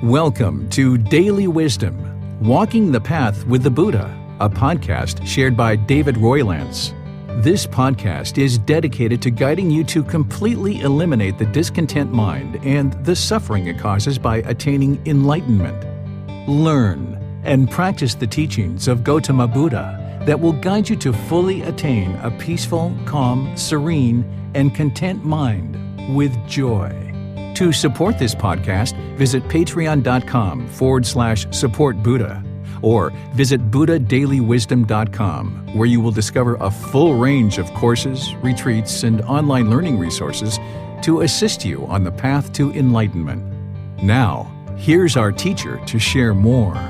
Welcome to Daily Wisdom, Walking the Path with the Buddha, a podcast shared by David Roylance. This podcast is dedicated to guiding you to completely eliminate the discontent mind and the suffering it causes by attaining enlightenment. Learn and practice the teachings of Gotama Buddha that will guide you to fully attain a peaceful, calm, serene, and content mind with joy. To support this podcast, visit patreon.com/supportbuddha or visit buddhadailywisdom.com, where you will discover a full range of courses, retreats, and online learning resources to assist you on the path to enlightenment. Now, here's our teacher to share more.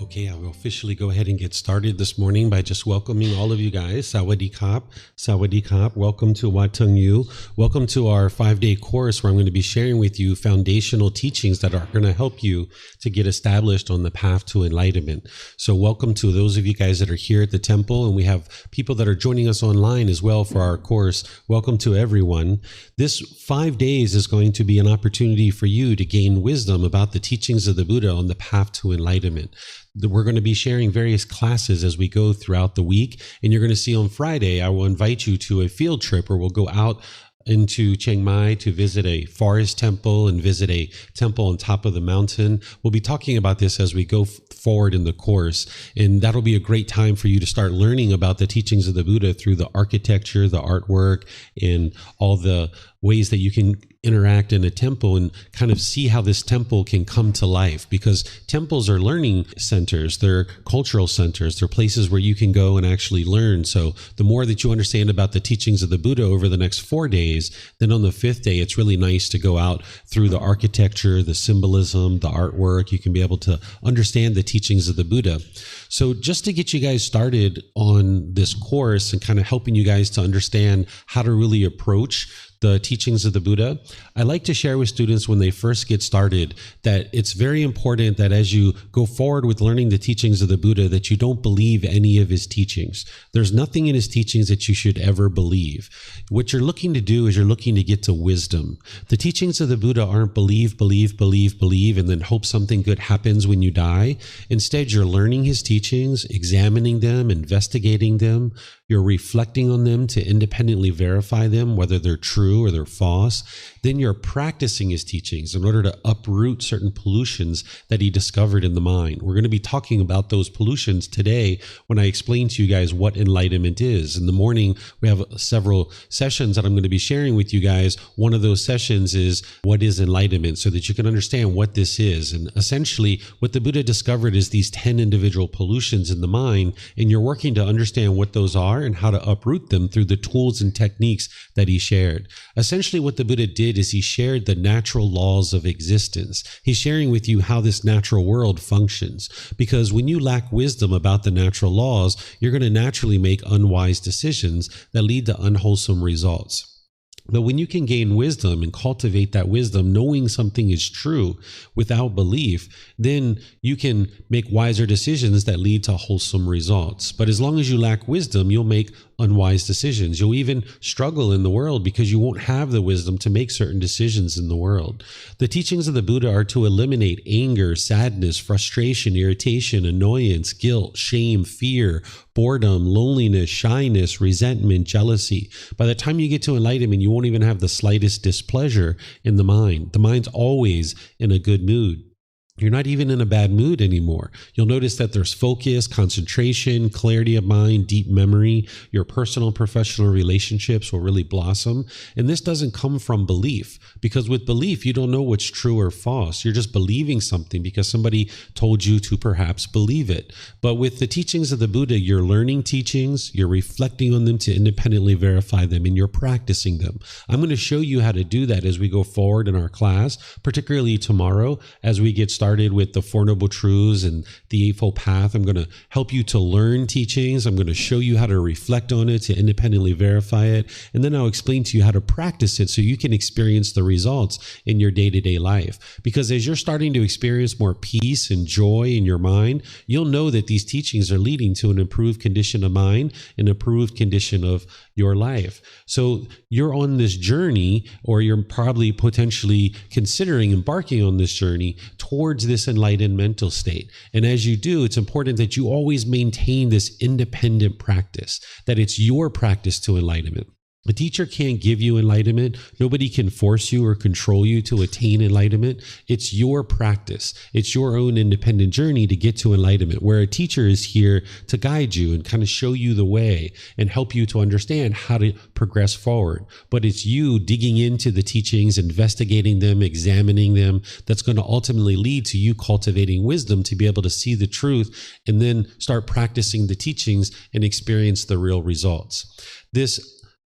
Okay, I will officially go ahead and get started this morning by just welcoming all of you guys. Sawadee Kap, Sawadee Kap. Welcome to Wateng Yu. Welcome to our 5-day course where I'm going to be sharing with you foundational teachings that are going to help you to get established on the path to enlightenment. So welcome to those of you guys that are here at the temple, and we have people that are joining us online as well for our course. Welcome to everyone. This 5 days is going to be an opportunity for you to gain wisdom about the teachings of the Buddha on the path to enlightenment. We're going to be sharing various classes as we go throughout the week. And you're going to see on Friday, I will invite you to a field trip where we'll go out into Chiang Mai to visit a forest temple and visit a temple on top of the mountain. We'll be talking about this as we go forward in the course. And that'll be a great time for you to start learning about the teachings of the Buddha through the architecture, the artwork, and all the ways that you can interact in a temple and kind of see how this temple can come to life, because temples are learning centers, they're cultural centers, they're places where you can go and actually learn. So the more that you understand about the teachings of the Buddha over the next 4 days, then on the 5th day, it's really nice to go out through the architecture, the symbolism, the artwork. You can be able to understand the teachings of the Buddha. So just to get you guys started on this course and kind of helping you guys to understand how to really approach the teachings of the Buddha, I like to share with students when they first get started that it's very important that as you go forward with learning the teachings of the Buddha, that you don't believe any of his teachings. There's nothing in his teachings that you should ever believe. What you're looking to do is you're looking to get to wisdom. The teachings of the Buddha aren't believe, and then hope something good happens when you die. Instead, you're learning his teachings, examining them, investigating them. You're reflecting on them to independently verify them, whether they're true or they're false. Then you're practicing his teachings in order to uproot certain pollutions that he discovered in the mind. We're going to be talking about those pollutions today when I explain to you guys what enlightenment is. In the morning, we have several sessions that I'm going to be sharing with you guys. One of those sessions is what is enlightenment, so that you can understand what this is. And essentially, what the Buddha discovered is these 10 individual pollutions in the mind, and you're working to understand what those are and how to uproot them through the tools and techniques that he shared. Essentially, what the Buddha did is he shared the natural laws of existence. He's sharing with you how this natural world functions, because when you lack wisdom about the natural laws, you're going to naturally make unwise decisions that lead to unwholesome results. But when you can gain wisdom and cultivate that wisdom, knowing something is true without belief, then you can make wiser decisions that lead to wholesome results. But as long as you lack wisdom, you'll make unwise decisions. You'll even struggle in the world because you won't have the wisdom to make certain decisions in the world. The teachings of the Buddha are to eliminate anger, sadness, frustration, irritation, annoyance, guilt, shame, fear, boredom, loneliness, shyness, resentment, jealousy. By the time you get to enlightenment, you won't even have the slightest displeasure in the mind. The mind's always in a good mood. You're not even in a bad mood anymore. You'll notice that there's focus, concentration, clarity of mind, deep memory. Your personal and professional relationships will really blossom. And this doesn't come from belief, because with belief, you don't know what's true or false. You're just believing something because somebody told you to perhaps believe it. But with the teachings of the Buddha, you're learning teachings, you're reflecting on them to independently verify them, and you're practicing them. I'm going to show you how to do that as we go forward in our class, particularly tomorrow as we get started started with the Four Noble Truths and the Eightfold Path. I'm going to help you to learn teachings. I'm going to show you how to reflect on it, to independently verify it. And then I'll explain to you how to practice it so you can experience the results in your day-to-day life. Because as you're starting to experience more peace and joy in your mind, you'll know that these teachings are leading to an improved condition of mind, an improved condition of your life. So you're on this journey, or you're probably potentially considering embarking on this journey towards this enlightened mental state. And as you do, it's important that you always maintain this independent practice, that it's your practice to enlightenment. A teacher can't give you enlightenment. Nobody can force you or control you to attain enlightenment. It's your practice. It's your own independent journey to get to enlightenment, where a teacher is here to guide you and kind of show you the way and help you to understand how to progress forward. But it's you digging into the teachings, investigating them, examining them, that's going to ultimately lead to you cultivating wisdom to be able to see the truth and then start practicing the teachings and experience the real results. This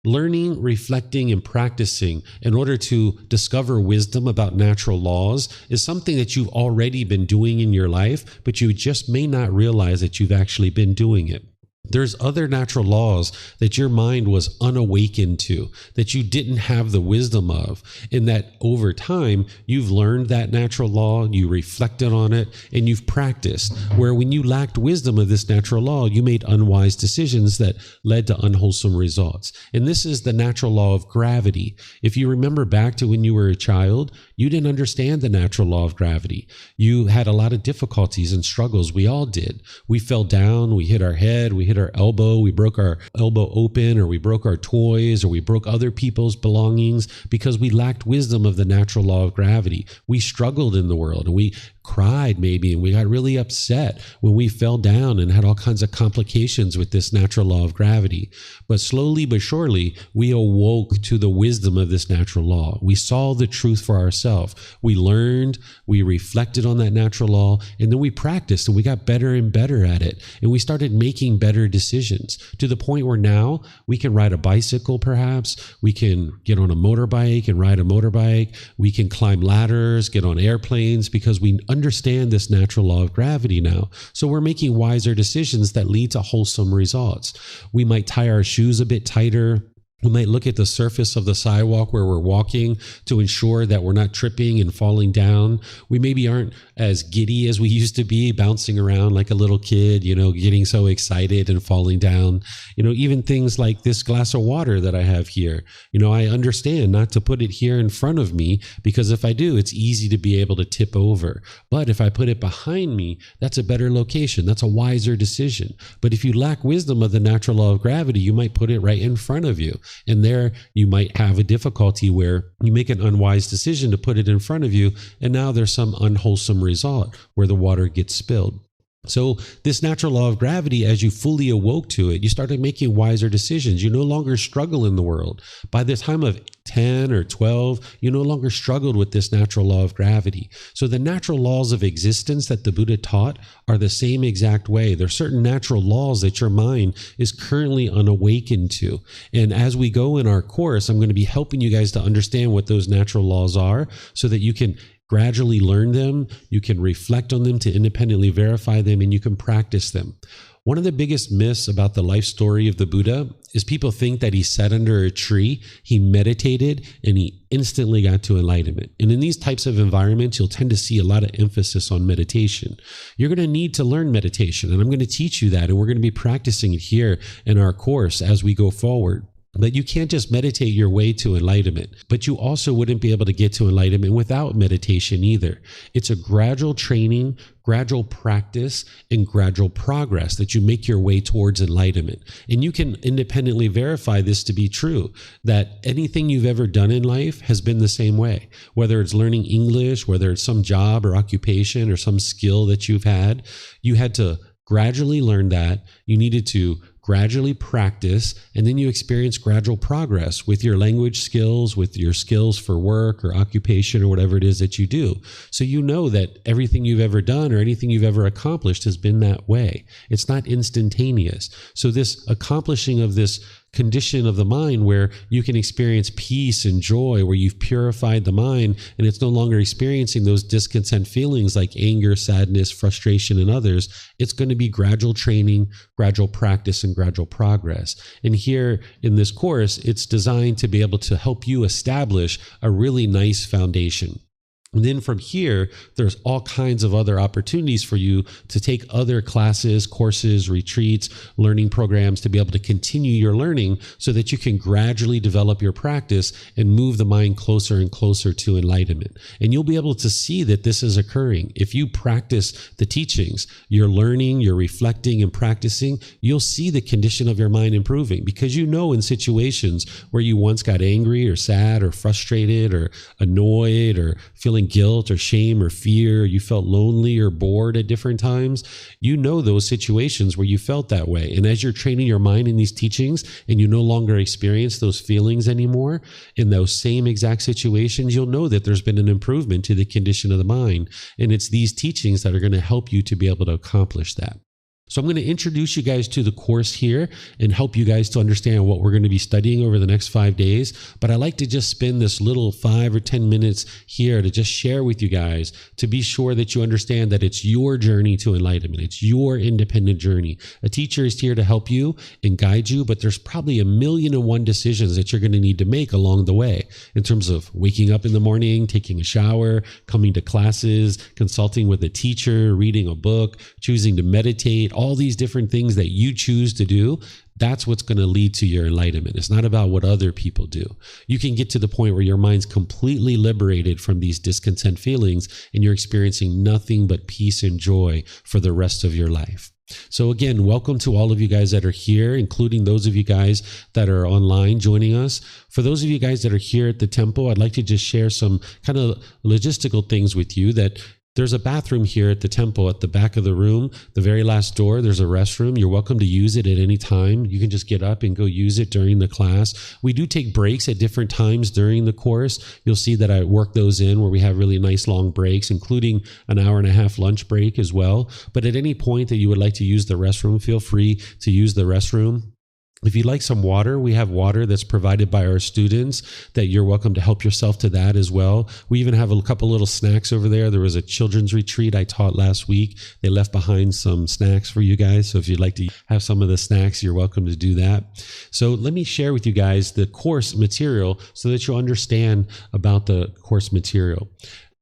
learning, reflecting, and practicing in order to discover wisdom about natural laws is something that you've already been doing in your life, but you just may not realize that you've actually been doing it. There's other natural laws that your mind was unawakened to, that you didn't have the wisdom of, and that over time, you've learned that natural law, you reflected on it, and you've practiced, where when you lacked wisdom of this natural law, you made unwise decisions that led to unwholesome results. And this is the natural law of gravity. If you remember back to when you were a child, you didn't understand the natural law of gravity. You had a lot of difficulties and struggles. We all did. We fell down, we hit our head, we hit our elbow, we broke our elbow open, or we broke our toys, or we broke other people's belongings because we lacked wisdom of the natural law of gravity. We struggled in the world, and we cried maybe, and we got really upset when we fell down and had all kinds of complications with this natural law of gravity. But slowly but surely, we awoke to the wisdom of this natural law. We saw the truth for ourselves. We learned, we reflected on that natural law, and then we practiced, and we got better and better at it. And we started making better decisions to the point where now we can ride a bicycle, perhaps. We can get on a motorbike and ride a motorbike. We can climb ladders, get on airplanes, because we understand this natural law of gravity now. So we're making wiser decisions that lead to wholesome results. We might tie our shoes a bit tighter. We might look at the surface of the sidewalk where we're walking to ensure that we're not tripping and falling down. We maybe aren't as giddy as we used to be, bouncing around like a little kid, getting so excited and falling down. Even things like this glass of water that I have here. I understand not to put it here in front of me, because if I do, it's easy to be able to tip over. But if I put it behind me, that's a better location. That's a wiser decision. But if you lack wisdom of the natural law of gravity, you might put it right in front of you. And there you might have a difficulty where you make an unwise decision to put it in front of you, and now there's some unwholesome result where the water gets spilled. So this natural law of gravity, as you fully awoke to it, you started making wiser decisions. You no longer struggle in the world. By the time of 10 or 12, you no longer struggled with this natural law of gravity. So the natural laws of existence that the Buddha taught are the same exact way. There are certain natural laws that your mind is currently unawakened to. And as we go in our course, I'm going to be helping you guys to understand what those natural laws are so that you can gradually learn them, you can reflect on them to independently verify them, and you can practice them. One of the biggest myths about the life story of the Buddha is people think that he sat under a tree, he meditated, and he instantly got to enlightenment. And in these types of environments, you'll tend to see a lot of emphasis on meditation. You're going to need to learn meditation, and I'm going to teach you that, and we're going to be practicing it here in our course as we go forward. But you can't just meditate your way to enlightenment, but you also wouldn't be able to get to enlightenment without meditation either. It's a gradual training, gradual practice, and gradual progress that you make your way towards enlightenment. And you can independently verify this to be true, that anything you've ever done in life has been the same way. Whether it's learning English, whether it's some job or occupation or some skill that you had to gradually learn that. You needed to gradually practice, and then you experience gradual progress with your language skills, with your skills for work or occupation or whatever it is that you do. So you know that everything you've ever done or anything you've ever accomplished has been that way. It's not instantaneous. So this accomplishing of this condition of the mind where you can experience peace and joy, where you've purified the mind and it's no longer experiencing those discontent feelings like anger, sadness, frustration, and others. It's going to be gradual training, gradual practice, and gradual progress. And here in this course, it's designed to be able to help you establish a really nice foundation. And then from here, there's all kinds of other opportunities for you to take other classes, courses, retreats, learning programs to be able to continue your learning so that you can gradually develop your practice and move the mind closer and closer to enlightenment. And you'll be able to see that this is occurring. If you practice the teachings, you're learning, you're reflecting and practicing, you'll see the condition of your mind improving, because you know in situations where you once got angry or sad or frustrated or annoyed or feeling guilt or shame or fear, you felt lonely or bored at different times, you know those situations where you felt that way. And as you're training your mind in these teachings and you no longer experience those feelings anymore in those same exact situations, you'll know that there's been an improvement to the condition of the mind. And it's these teachings that are going to help you to be able to accomplish that. So I'm going to introduce you guys to the course here and help you guys to understand what we're going to be studying over the next 5 days. But I like to just spend this little 5 or 10 minutes here to just share with you guys to be sure that you understand that it's your journey to enlightenment. It's your independent journey. A teacher is here to help you and guide you, but there's probably 1,000,001 decisions that you're going to need to make along the way in terms of waking up in the morning, taking a shower, coming to classes, consulting with a teacher, reading a book, choosing to meditate, all these different things that you choose to do. That's what's going to lead to your enlightenment. It's not about what other people do. You can get to the point where your mind's completely liberated from these discontent feelings and you're experiencing nothing but peace and joy for the rest of your life. So again, welcome to all of you guys that are here, including those of you guys that are online joining us. For those of you guys that are here at the temple, I'd like to just share some kind of logistical things with you. That there's a bathroom here at the temple at the back of the room, the very last door. There's a restroom. You're welcome to use it at any time. You can just get up and go use it during the class. We do take breaks at different times during the course. You'll see that I work those in where we have really nice long breaks, including an 1.5 hour lunch break as well. But at any point that you would like to use the restroom, feel free to use the restroom. If you'd like some water, we have water that's provided by our students that you're welcome to help yourself to that as well. We even have a couple little snacks over there. There was a children's retreat I taught last week. They left behind some snacks for you guys. So if you'd like to have some of the snacks, you're welcome to do that. So let me share with you guys the course material so that you'll understand about the course material.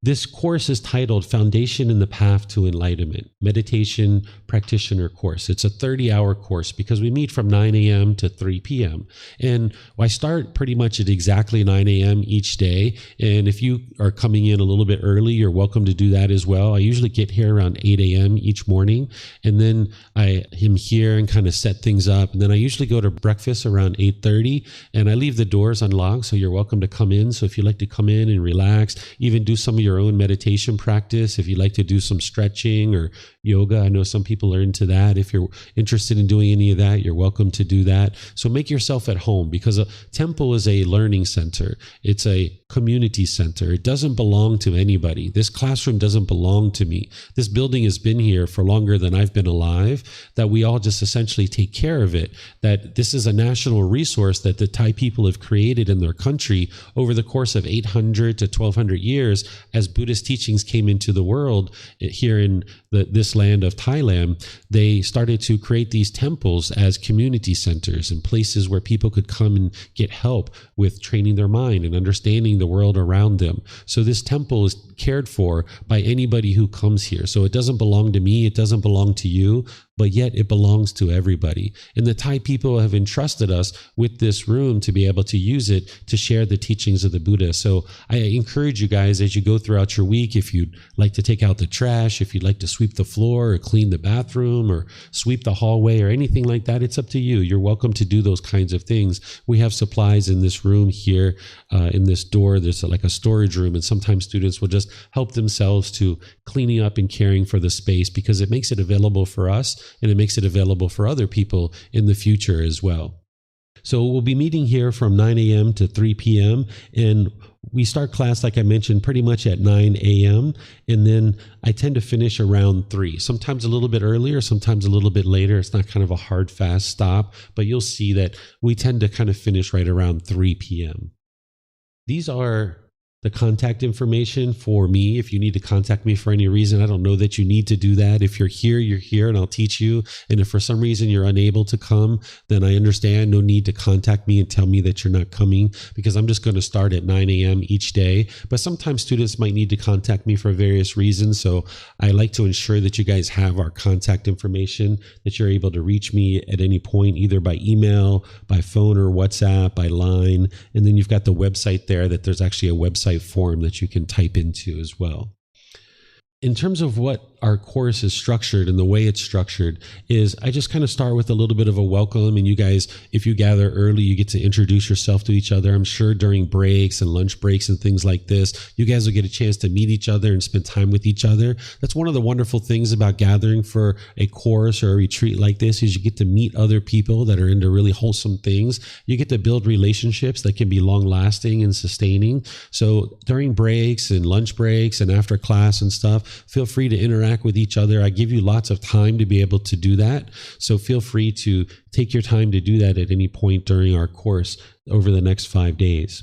This course is titled Foundation in the Path to Enlightenment, Meditation Practitioner Course. It's a 30-hour course because we meet from 9 a.m. to 3 p.m. And I start pretty much at exactly 9 a.m. each day. And if you are coming in a little bit early, you're welcome to do that as well. I usually get here around 8 a.m. each morning. And then I am here and kind of set things up. And then I usually go to breakfast around 8:30 and I leave the doors unlocked. So you're welcome to come in. So if you'd like to come in and relax, even do some of your own meditation practice, if you'd like to do some stretching or yoga, I know some people are into that. If you're interested in doing any of that, you're welcome to do that. So make yourself at home, because a temple is a learning center. It's a community center. It doesn't belong to anybody. This classroom doesn't belong to me. This building has been here for longer than I've been alive, that we all just essentially take care of it, that this is a national resource that the Thai people have created in their country over the course of 800 to 1200 years as Buddhist teachings came into the world here in this land of Thailand. They started to create these temples as community centers and places where people could come and get help with training their mind and understanding the world around them. So this temple is cared for by anybody who comes here. So it doesn't belong to me, it doesn't belong to you, but yet it belongs to everybody. And the Thai people have entrusted us with this room to be able to use it to share the teachings of the Buddha. So I encourage you guys, as you go throughout your week, if you'd like to take out the trash, if you'd like to sweep the floor or clean the bathroom or sweep the hallway or anything like that, it's up to you. You're welcome to do those kinds of things. We have supplies in this room here, in this door. There's like a storage room, and sometimes students will just help themselves to cleaning up and caring for the space, because it makes it available for us and it makes it available for other people in the future as well. So we'll be meeting here from 9 a.m. to 3 p.m. and we start class, like I mentioned, pretty much at 9 a.m. And then I tend to finish around 3, sometimes a little bit earlier, sometimes a little bit later. It's not kind of a hard, fast stop, but you'll see that we tend to kind of finish right around 3 p.m. These are the contact information for me. If you need to contact me for any reason, I don't know that you need to do that. If you're here and I'll teach you. And if for some reason you're unable to come, then I understand. No need to contact me and tell me that you're not coming, because I'm just going to start at 9 a.m. each day. But sometimes students might need to contact me for various reasons. So I like to ensure that you guys have our contact information, that you're able to reach me at any point, either by email, by phone or WhatsApp, by line. And then you've got the website there, that there's actually a website form that you can type into as well. In terms of what our course is structured and the way it's structured is I just kind of start with a little bit of a welcome. And you guys, if you gather early, you get to introduce yourself to each other. I'm sure during breaks and lunch breaks and things like this, you guys will get a chance to meet each other and spend time with each other. That's one of the wonderful things about gathering for a course or a retreat like this, is you get to meet other people that are into really wholesome things. You get to build relationships that can be long lasting and sustaining. So during breaks and lunch breaks and after class and stuff, feel free to interact with each other. I give you lots of time to be able to do that. So feel free to take your time to do that at any point during our course over the next 5 days.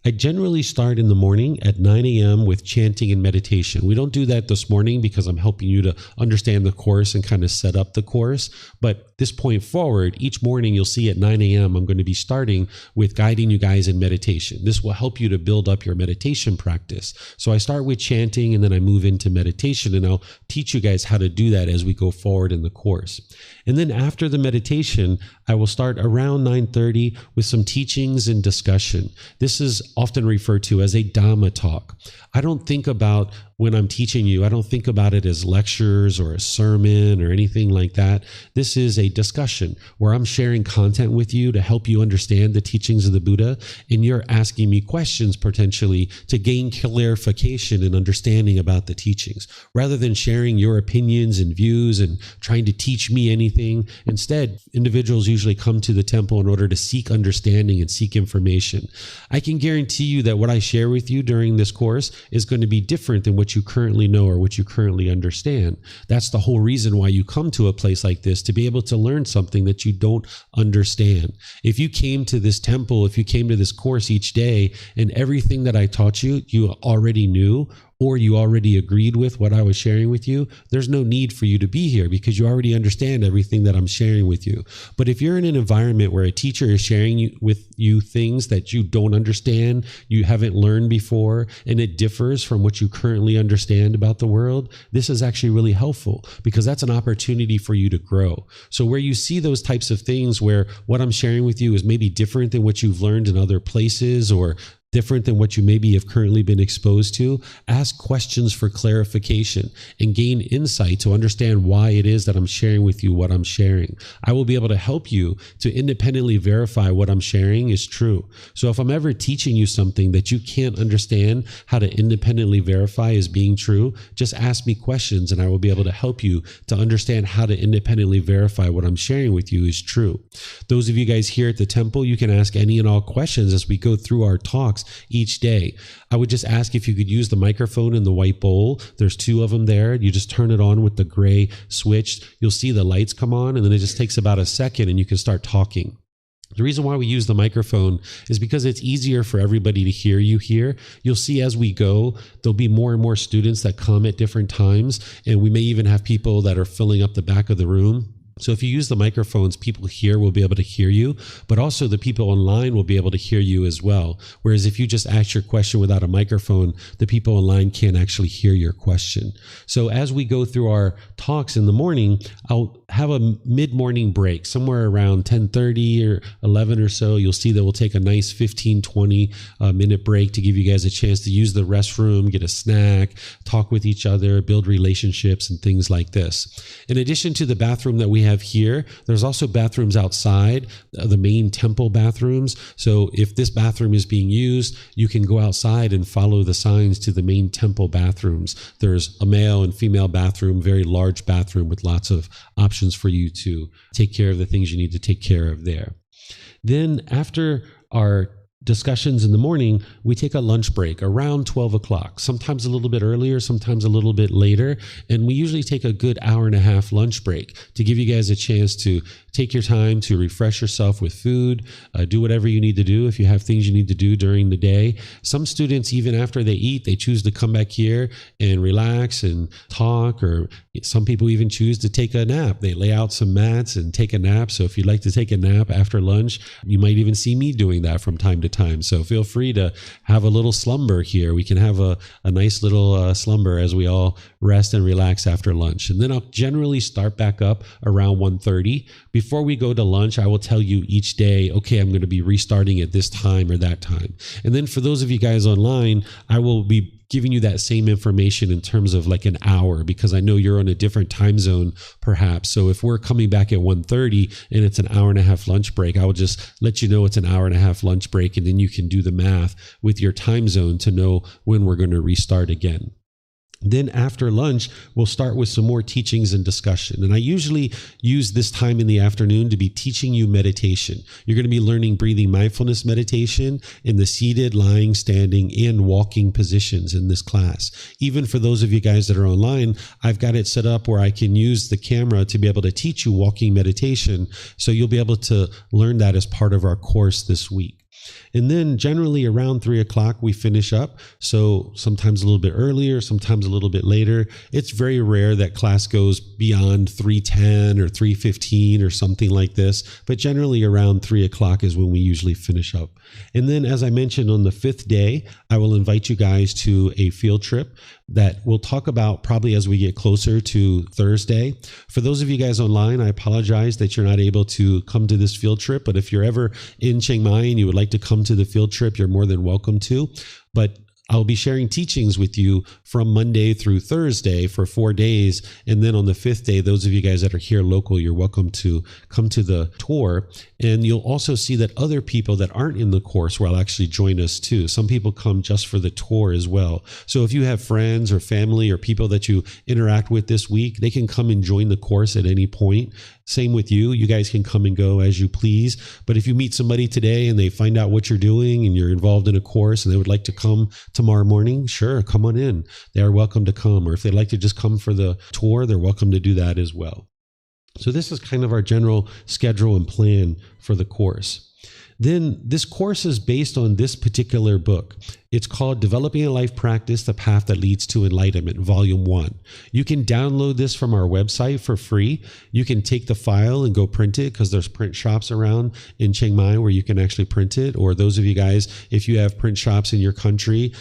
I generally start in the morning at 9 a.m. with chanting and meditation. We don't do that this morning because I'm helping you to understand the course and kind of set up the course. But this point forward, each morning you'll see at 9 a.m. I'm going to be starting with guiding you guys in meditation. This will help you to build up your meditation practice. So I start with chanting and then I move into meditation, and I'll teach you guys how to do that as we go forward in the course. And then after the meditation, I will start around 9:30 with some teachings and discussion. This is often referred to as a Dhamma talk. I don't think about, when I'm teaching you, I don't think about it as lectures or a sermon or anything like that. This is a discussion where I'm sharing content with you to help you understand the teachings of the Buddha, and you're asking me questions potentially to gain clarification and understanding about the teachings. Rather than sharing your opinions and views and trying to teach me anything, instead, individuals usually come to the temple in order to seek understanding and seek information. I can guarantee you that what I share with you during this course is going to be different than what you currently know or what you currently understand. That's the whole reason why you come to a place like this, to be able to learn something that you don't understand. If you came to this temple, if you came to this course each day and everything that I taught you, you already knew, or you already agreed with what I was sharing with you, there's no need for you to be here because you already understand everything that I'm sharing with you. But if you're in an environment where a teacher is sharing with you things that you don't understand, you haven't learned before, and it differs from what you currently understand about the world, this is actually really helpful because that's an opportunity for you to grow. So where you see those types of things where what I'm sharing with you is maybe different than what you've learned in other places or different than what you maybe have currently been exposed to, ask questions for clarification and gain insight to understand why it is that I'm sharing with you what I'm sharing. I will be able to help you to independently verify what I'm sharing is true. So if I'm ever teaching you something that you can't understand how to independently verify as being true, just ask me questions and I will be able to help you to understand how to independently verify what I'm sharing with you is true. Those of you guys here at the temple, you can ask any and all questions as we go through our talks each day. I would just ask if you could use the microphone in the white bowl. There's 2 of them there. You just turn it on with the gray switch. You'll see the lights come on, and then it just takes about a second and you can start talking. The reason why we use the microphone is because it's easier for everybody to hear you here. You'll see as we go, there'll be more and more students that come at different times, and we may even have people that are filling up the back of the room. So if you use the microphones, people here will be able to hear you, but also the people online will be able to hear you as well. Whereas if you just ask your question without a microphone, the people online can't actually hear your question. So as we go through our talks in the morning, I'll have a mid-morning break somewhere around 10:30 or 11 or so. You'll see that we'll take a nice 15, 20 minute break to give you guys a chance to use the restroom, get a snack, talk with each other, build relationships and things like this. In addition to the bathroom that we have here, there's also bathrooms outside, the main temple bathrooms. So if this bathroom is being used, you can go outside and follow the signs to the main temple bathrooms. There's a male and female bathroom, very large bathroom with lots of options for you to take care of the things you need to take care of there. Then after our discussions in the morning, we take a lunch break around 12 o'clock, sometimes a little bit earlier, sometimes a little bit later. And we usually take a good hour and a half lunch break to give you guys a chance to take your time to refresh yourself with food, do whatever you need to do if you have things you need to do during the day. Some students, even after they eat, they choose to come back here and relax and talk, or some people even choose to take a nap. They lay out some mats and take a nap. So if you'd like to take a nap after lunch, you might even see me doing that from time to time. So feel free to have a little slumber here. We can have a nice little slumber as we all rest and relax after lunch. And then I'll generally start back up around 1:30. Before we go to lunch, I will tell you each day, okay, I'm going to be restarting at this time or that time. And then for those of you guys online, I will be giving you that same information in terms of like an hour, because I know you're on a different time zone perhaps. So if we're coming back at 1:30 and it's an hour and a half lunch break, I will just let you know it's an hour and a half lunch break, and then you can do the math with your time zone to know when we're going to restart again. Then after lunch, we'll start with some more teachings and discussion. And I usually use this time in the afternoon to be teaching you meditation. You're going to be learning breathing mindfulness meditation in the seated, lying, standing, and walking positions in this class. Even for those of you guys that are online, I've got it set up where I can use the camera to be able to teach you walking meditation. So you'll be able to learn that as part of our course this week. And then generally around 3 o'clock, we finish up. So sometimes a little bit earlier, sometimes a little bit later. It's very rare that class goes beyond 3:10 or 3:15 or something like this. But generally around 3 o'clock is when we usually finish up. And then, as I mentioned, on the 5th day, I will invite you guys to a field trip that we'll talk about probably as we get closer to Thursday. For those of you guys online, I apologize that you're not able to come to this field trip. But if you're ever in Chiang Mai and you would like to come to the field trip, you're more than welcome to. But I'll be sharing teachings with you from Monday through Thursday for 4 days. And then on the 5th day, those of you guys that are here local, you're welcome to come to the tour. And you'll also see that other people that aren't in the course will actually join us too. Some people come just for the tour as well. So if you have friends or family or people that you interact with this week, they can come and join the course at any point. Same with you. You guys can come and go as you please. But if you meet somebody today and they find out what you're doing and you're involved in a course and they would like to come tomorrow morning, sure, come on in. They are welcome to come. Or if they'd like to just come for the tour, they're welcome to do that as well. So this is kind of our general schedule and plan for the course. Then this course is based on this particular book. It's called Developing a Life Practice, The Path That Leads to Enlightenment, Volume 1. You can download this from our website for free. You can take the file and go print it because there's print shops around in Chiang Mai where you can actually print it. Or those of you guys, if you have print shops in your country,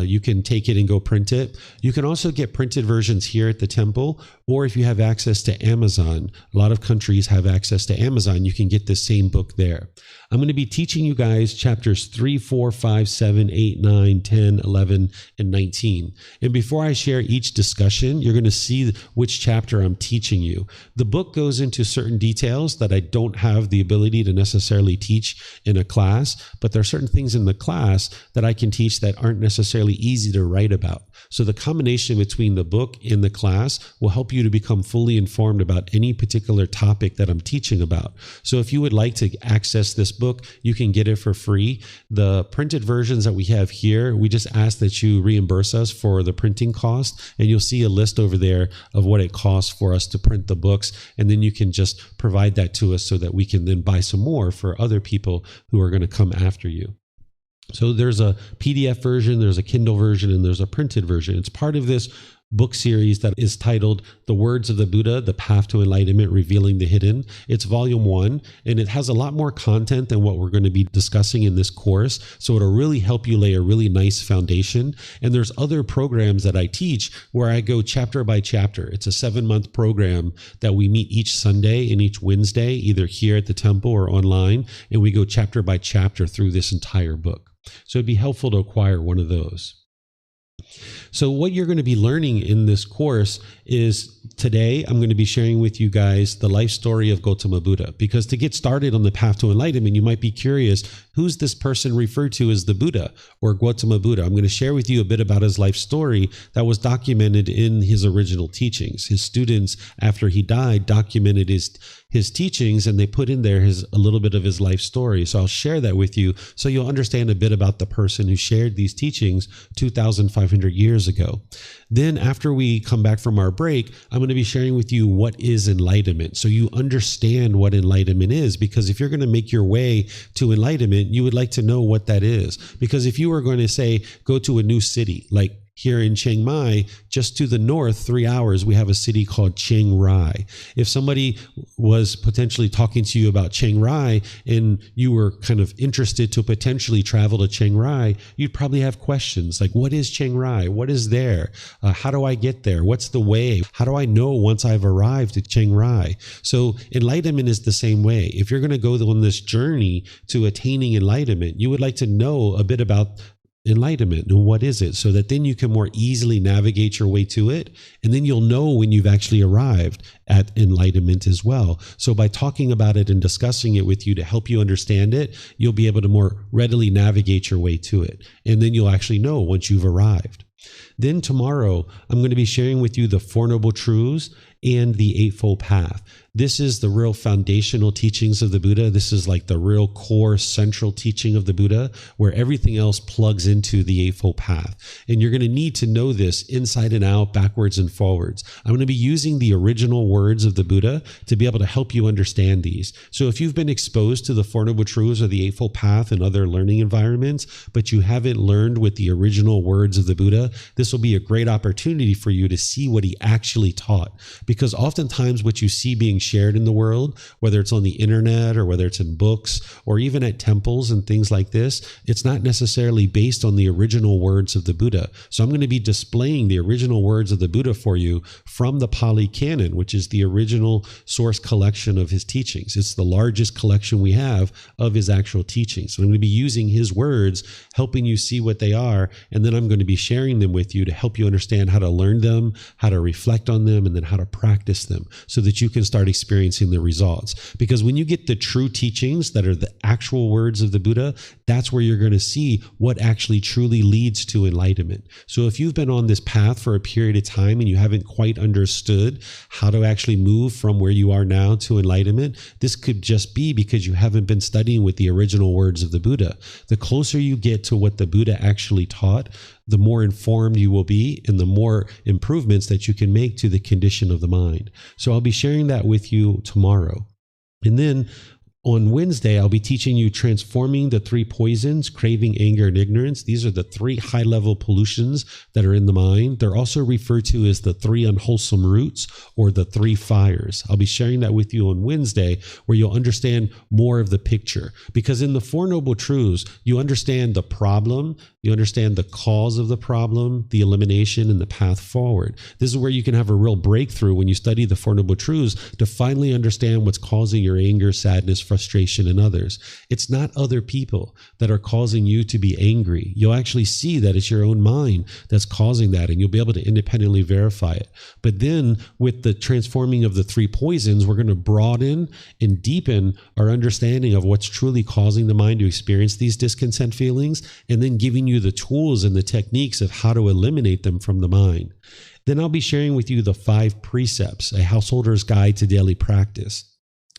you can take it and go print it. You can also get printed versions here at the temple, or if you have access to Amazon, a lot of countries have access to Amazon, you can get the same book there. I'm going to be teaching you guys chapters 3, 4, 5, 7, 8, 9, 10, 11, and 19. And before I share each discussion, you're going to see which chapter I'm teaching you. The book goes into certain details that I don't have the ability to necessarily teach in a class, but there are certain things in the class that I can teach that aren't necessarily easy to write about. So the combination between the book and the class will help you to become fully informed about any particular topic that I'm teaching about. So if you would like to access this book, you can get it for free. The printed versions that we have here, we just ask that you reimburse us for the printing cost, and you'll see a list over there of what it costs for us to print the books, and then you can just provide that to us so that we can then buy some more for other people who are going to come after you. So there's a PDF version, there's a Kindle version, and there's a printed version. It's part of this book series that is titled The Words of the Buddha, The Path to Enlightenment, Revealing the Hidden. It's volume 1, and it has a lot more content than what we're going to be discussing in this course. So it'll really help you lay a really nice foundation. And there's other programs that I teach where I go chapter by chapter. It's a 7-month program that we meet each Sunday and each Wednesday, either here at the temple or online. And we go chapter by chapter through this entire book. So it'd be helpful to acquire one of those. So what you're going to be learning in this course is today I'm going to be sharing with you guys the life story of Gotama Buddha, because to get started on the path to enlightenment, you might be curious, who's this person referred to as the Buddha or Gotama Buddha? I'm going to share with you a bit about his life story that was documented in his original teachings. His students, after he died, documented his his teachings, and they put in there a little bit of his life story. So I'll share that with you so you'll understand a bit about the person who shared these teachings 2,500 years ago. Then after we come back from our break, I'm going to be sharing with you what is enlightenment, so you understand what enlightenment is. Because if you're going to make your way to enlightenment, you would like to know what that is. Because if you were going to say, go to a new city, like here in Chiang Mai, just to the north, 3 hours, we have a city called Chiang Rai. If somebody was potentially talking to you about Chiang Rai and you were kind of interested to potentially travel to Chiang Rai, you'd probably have questions like, what is Chiang Rai? What is there? How do I get there? What's the way? How do I know once I've arrived at Chiang Rai? So enlightenment is the same way. If you're going to go on this journey to attaining enlightenment, you would like to know a bit about enlightenment and what is it, so that then you can more easily navigate your way to it, and then you'll know when you've actually arrived at enlightenment as well. So by talking about it and discussing it with you to help you understand it, you'll be able to more readily navigate your way to it, and then you'll actually know once you've arrived. Then tomorrow, I'm going to be sharing with you the Four Noble Truths and the Eightfold Path. This is the real foundational teachings of the Buddha. This is like the real core central teaching of the Buddha, where everything else plugs into the Eightfold Path. And you're going to need to know this inside and out, backwards and forwards. I'm going to be using the original words of the Buddha to be able to help you understand these. So if you've been exposed to the Four Noble Truths or the Eightfold Path in other learning environments, but you haven't learned with the original words of the Buddha, this will be a great opportunity for you to see what he actually taught. Because oftentimes what you see being shared in the world, whether it's on the internet or whether it's in books or even at temples and things like this, it's not necessarily based on the original words of the Buddha. So I'm going to be displaying the original words of the Buddha for you from the Pali Canon, which is the original source collection of his teachings. It's the largest collection we have of his actual teachings. So I'm going to be using his words, helping you see what they are, and then I'm going to be sharing them with you to help you understand how to learn them, how to reflect on them, and then how to practice them so that you can start experiencing the results. Because when you get the true teachings that are the actual words of the Buddha, that's where you're going to see what actually truly leads to enlightenment. So if you've been on this path for a period of time and you haven't quite understood how to actually move from where you are now to enlightenment, this could just be because you haven't been studying with the original words of the Buddha. The closer you get to what the Buddha actually taught, the more informed you will be and the more improvements that you can make to the condition of the mind. So I'll be sharing that with you tomorrow. And then on Wednesday, I'll be teaching you transforming the three poisons: craving, anger, and ignorance. These are the three high-level pollutions that are in the mind. They're also referred to as the three unwholesome roots or the three fires. I'll be sharing that with you on Wednesday, where you'll understand more of the picture. Because in the Four Noble Truths, you understand the problem, you understand the cause of the problem, the elimination, and the path forward. This is where you can have a real breakthrough when you study the Four Noble Truths to finally understand what's causing your anger, sadness, frustration in others. It's not other people that are causing you to be angry. You'll actually see that it's your own mind that's causing that, and you'll be able to independently verify it. But then with the transforming of the three poisons, we're going to broaden and deepen our understanding of what's truly causing the mind to experience these discontent feelings, and then giving you the tools and the techniques of how to eliminate them from the mind. Then I'll be sharing with you the 5 precepts, a householder's guide to daily practice.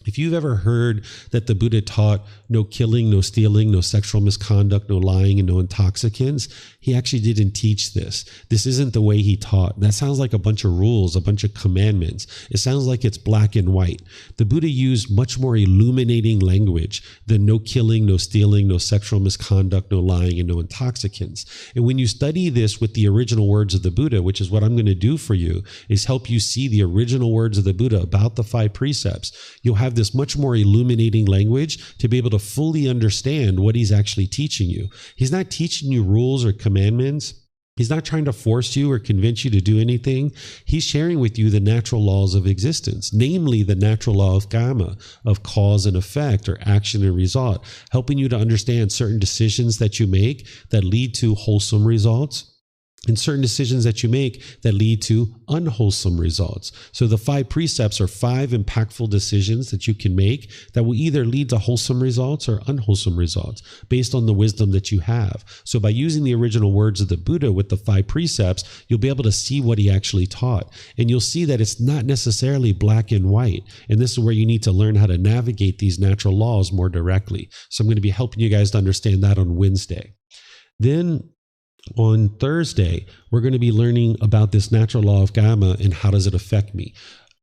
If you've ever heard that the Buddha taught no killing, no stealing, no sexual misconduct, no lying, and no intoxicants, he actually didn't teach this. This isn't the way he taught. That sounds like a bunch of rules, a bunch of commandments. It sounds like it's black and white. The Buddha used much more illuminating language than no killing, no stealing, no sexual misconduct, no lying, and no intoxicants. And when you study this with the original words of the Buddha, which is what I'm going to do for you, is help you see the original words of the Buddha about the 5 precepts, you'll have this much more illuminating language to be able to fully understand what he's actually teaching you. He's not teaching you rules or commandments. He's not trying to force you or convince you to do anything. He's sharing with you the natural laws of existence, namely the natural law of karma, of cause and effect, or action and result, helping you to understand certain decisions that you make that lead to wholesome results and certain decisions that you make that lead to unwholesome results. So the 5 precepts are 5 impactful decisions that you can make that will either lead to wholesome results or unwholesome results based on the wisdom that you have. So by using the original words of the Buddha with the 5 precepts, you'll be able to see what he actually taught. And you'll see that it's not necessarily black and white. And this is where you need to learn how to navigate these natural laws more directly. So I'm going to be helping you guys to understand that on Wednesday. Then on Thursday, we're going to be learning about this natural law of karma and how does it affect me.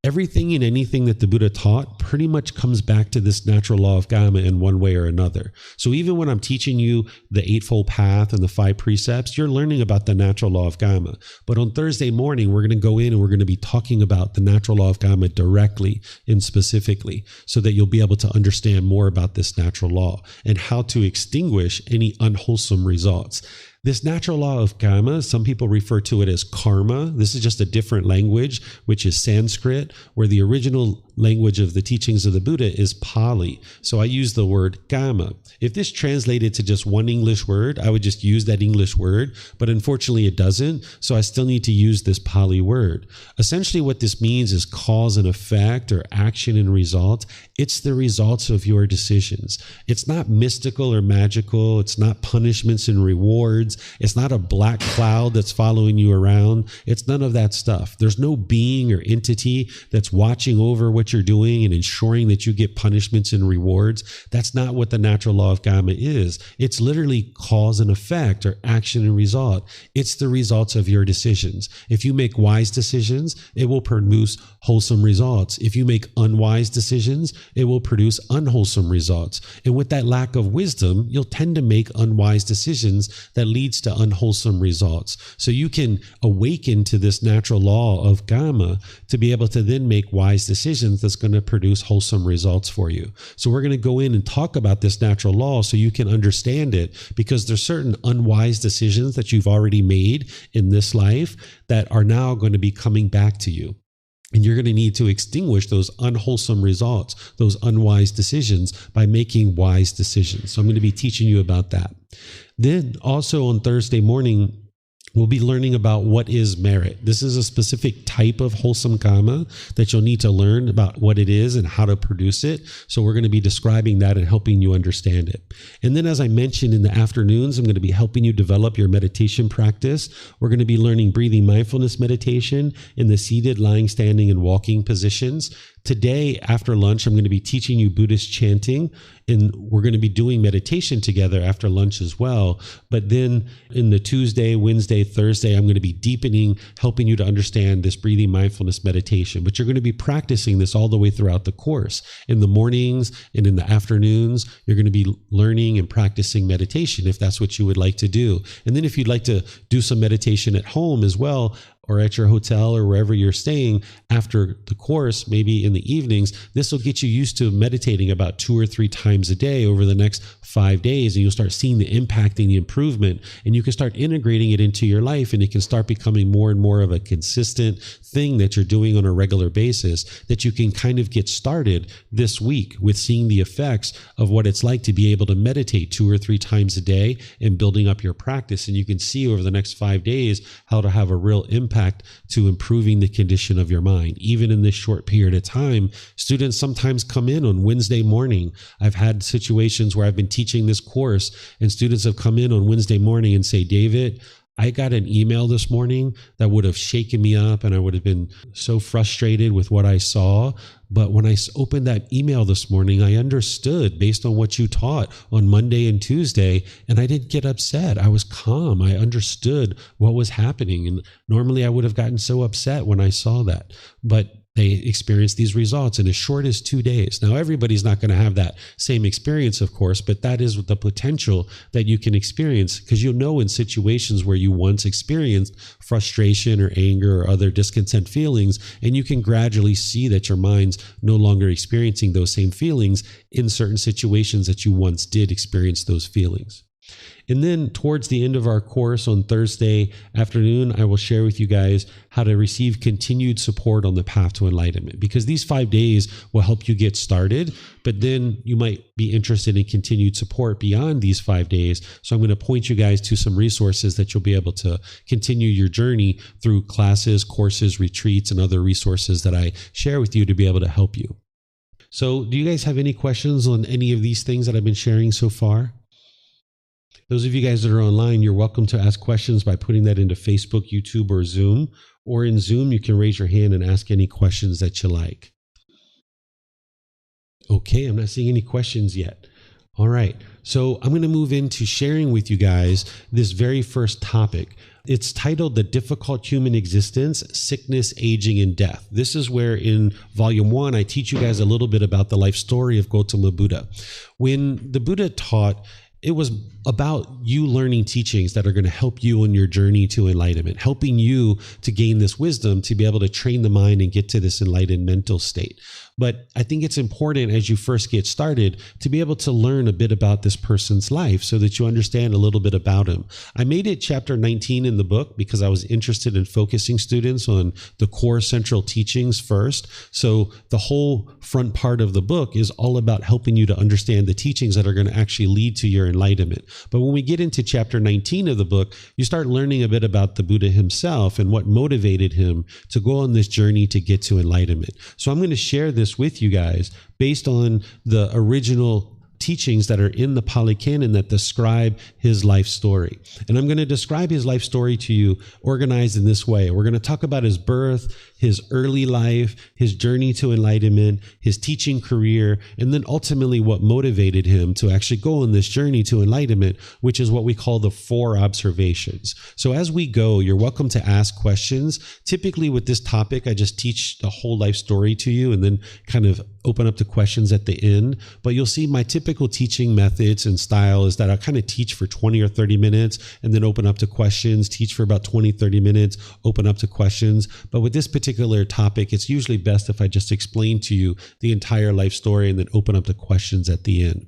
Everything and anything that the Buddha taught pretty much comes back to this natural law of karma in one way or another. So even when I'm teaching you the Eightfold Path and the 5 precepts, you're learning about the natural law of karma. But on Thursday morning, we're going to go in and we're going to be talking about the natural law of karma directly and specifically so that you'll be able to understand more about this natural law and how to extinguish any unwholesome results. This natural law of karma, some people refer to it as karma. This is just a different language, which is Sanskrit, where the original language of the teachings of the Buddha is Pali. So I use the word karma. If this translated to just one English word, I would just use that English word, but unfortunately it doesn't. So I still need to use this Pali word. Essentially what this means is cause and effect or action and result. It's the results of your decisions. It's not mystical or magical. It's not punishments and rewards. It's not a black cloud that's following you around. It's none of that stuff. There's no being or entity that's watching over what you're doing and ensuring that you get punishments and rewards. That's not what the natural law of karma is. It's literally cause and effect or action and result. It's the results of your decisions. If you make wise decisions, it will produce wholesome results. If you make unwise decisions, it will produce unwholesome results. And with that lack of wisdom, you'll tend to make unwise decisions that leads to unwholesome results. So you can awaken to this natural law of karma to be able to then make wise decisions that's going to produce wholesome results for you. So we're going to go in and talk about this natural law so you can understand it, because there's certain unwise decisions that you've already made in this life that are now going to be coming back to you. And you're going to need to extinguish those unwholesome results, those unwise decisions, by making wise decisions. So I'm going to be teaching you about that. Then also on Thursday morning, we'll be learning about what is merit. This is a specific type of wholesome karma that you'll need to learn about what it is and how to produce it. So we're going to be describing that and helping you understand it. And then, as I mentioned, in the afternoons, I'm going to be helping you develop your meditation practice. We're going to be learning breathing mindfulness meditation in the seated, lying, standing, and walking positions. Today, after lunch, I'm going to be teaching you Buddhist chanting, and we're going to be doing meditation together after lunch as well. But then in the Tuesday, Wednesday, Thursday, I'm going to be deepening, helping you to understand this breathing mindfulness meditation. But you're going to be practicing this all the way throughout the course. In the mornings and in the afternoons, you're going to be learning and practicing meditation if that's what you would like to do. And then if you'd like to do some meditation at home as well, or at your hotel or wherever you're staying after the course, maybe in the evenings, this will get you used to meditating about 2 or 3 times a day over the next 5 days. And you'll start seeing the impact and the improvement, and you can start integrating it into your life, and it can start becoming more and more of a consistent thing that you're doing on a regular basis, that you can kind of get started this week with seeing the effects of what it's like to be able to meditate 2 or 3 times a day and building up your practice. And you can see over the next 5 days how to have a real impact to improving the condition of your mind. Even in this short period of time, students sometimes come in on Wednesday morning. I've had situations where I've been teaching this course and students have come in on Wednesday morning and say, David, I got an email this morning that would have shaken me up and I would have been so frustrated with what I saw. But when I opened that email this morning, I understood based on what you taught on Monday and Tuesday, and I didn't get upset. I was calm. I understood what was happening. And normally I would have gotten so upset when I saw that. But they experience these results in as short as 2 days. Now, everybody's not going to have that same experience, of course, but that is the potential that you can experience, because you'll know in situations where you once experienced frustration or anger or other discontent feelings, and you can gradually see that your mind's no longer experiencing those same feelings in certain situations that you once did experience those feelings. And then towards the end of our course on Thursday afternoon, I will share with you guys how to receive continued support on the path to enlightenment, because these 5 days will help you get started, but then you might be interested in continued support beyond these 5 days. So I'm going to point you guys to some resources that you'll be able to continue your journey through classes, courses, retreats, and other resources that I share with you to be able to help you. So do you guys have any questions on any of these things that I've been sharing so far? Those of you guys that are online, you're welcome to ask questions by putting that into Facebook, YouTube, or Zoom. Or in Zoom, you can raise your hand and ask any questions that you like. Okay, I'm not seeing any questions yet. All right, so I'm going to move into sharing with you guys this very first topic. It's titled The Difficult Human Existence, Sickness, Aging, and Death. This is where in Volume 1, I teach you guys a little bit about the life story of Gotama Buddha. When the Buddha taught, it was about you learning teachings that are going to help you on your journey to enlightenment, helping you to gain this wisdom to be able to train the mind and get to this enlightened mental state. But I think it's important as you first get started to be able to learn a bit about this person's life so that you understand a little bit about him. I made it chapter 19 in the book because I was interested in focusing students on the core central teachings first. So the whole front part of the book is all about helping you to understand the teachings that are going to actually lead to your enlightenment. But when we get into chapter 19 of the book, you start learning a bit about the Buddha himself and what motivated him to go on this journey to get to enlightenment. So I'm going to share this with you guys based on the original teachings that are in the Pali Canon that describe his life story. And I'm going to describe his life story to you organized in this way. We're going to talk about his birth, his early life, his journey to enlightenment, his teaching career, and then ultimately what motivated him to actually go on this journey to enlightenment, which is what we call the 4 observations. So as we go, you're welcome to ask questions. Typically with this topic, I just teach the whole life story to you and then kind of open up to questions at the end. But you'll see my typical teaching methods and style is that I'll kind of teach for 20 or 30 minutes and then open up to questions, teach for about 20, 30 minutes, open up to questions. But with this particular topic, it's usually best if I just explain to you the entire life story and then open up to questions at the end.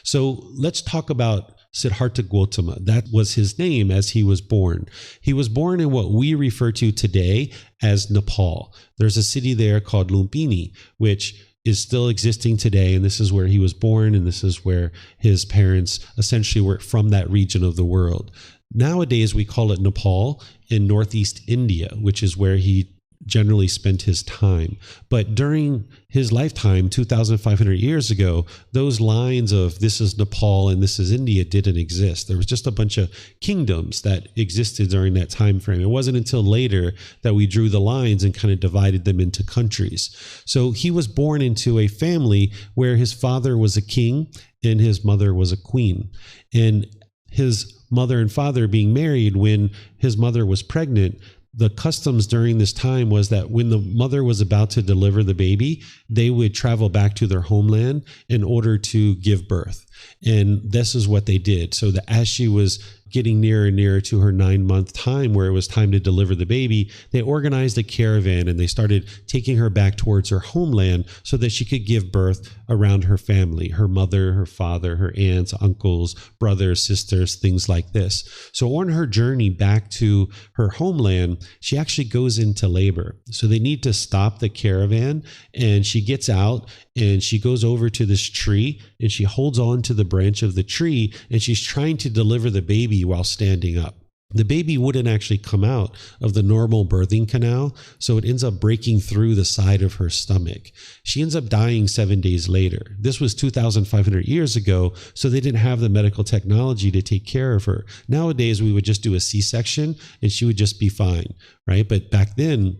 So let's talk about Siddhartha Gotama. That was his name as he was born. He was born in what we refer to today as Nepal. There's a city there called Lumpini, which is still existing today, and this is where he was born, and this is where his parents essentially were from that region of the world. Nowadays, we call it Nepal in northeast India, which is where he generally spent his time. But during his lifetime, 2,500 years ago, those lines of this is Nepal and this is India didn't exist. There was just a bunch of kingdoms that existed during that time frame. It wasn't until later that we drew the lines and kind of divided them into countries. So he was born into a family where his father was a king and his mother was a queen. And his mother and father being married when his mother was pregnant, the customs during this time was that when the mother was about to deliver the baby, they would travel back to their homeland in order to give birth. And this is what they did. So that as she was getting nearer and nearer to her 9-month time where it was time to deliver the baby, they organized a caravan and they started taking her back towards her homeland so that she could give birth around her family, her mother, her father, her aunts, uncles, brothers, sisters, things like this. So on her journey back to her homeland, she actually goes into labor. So they need to stop the caravan, and she gets out and she goes over to this tree and she holds on to the branch of the tree and she's trying to deliver the baby while standing up. The baby wouldn't actually come out of the normal birthing canal, so it ends up breaking through the side of her stomach. She ends up dying 7 days later. This was 2,500 years ago, so they didn't have the medical technology to take care of her. Nowadays, we would just do a C-section and she would just be fine, right? But back then,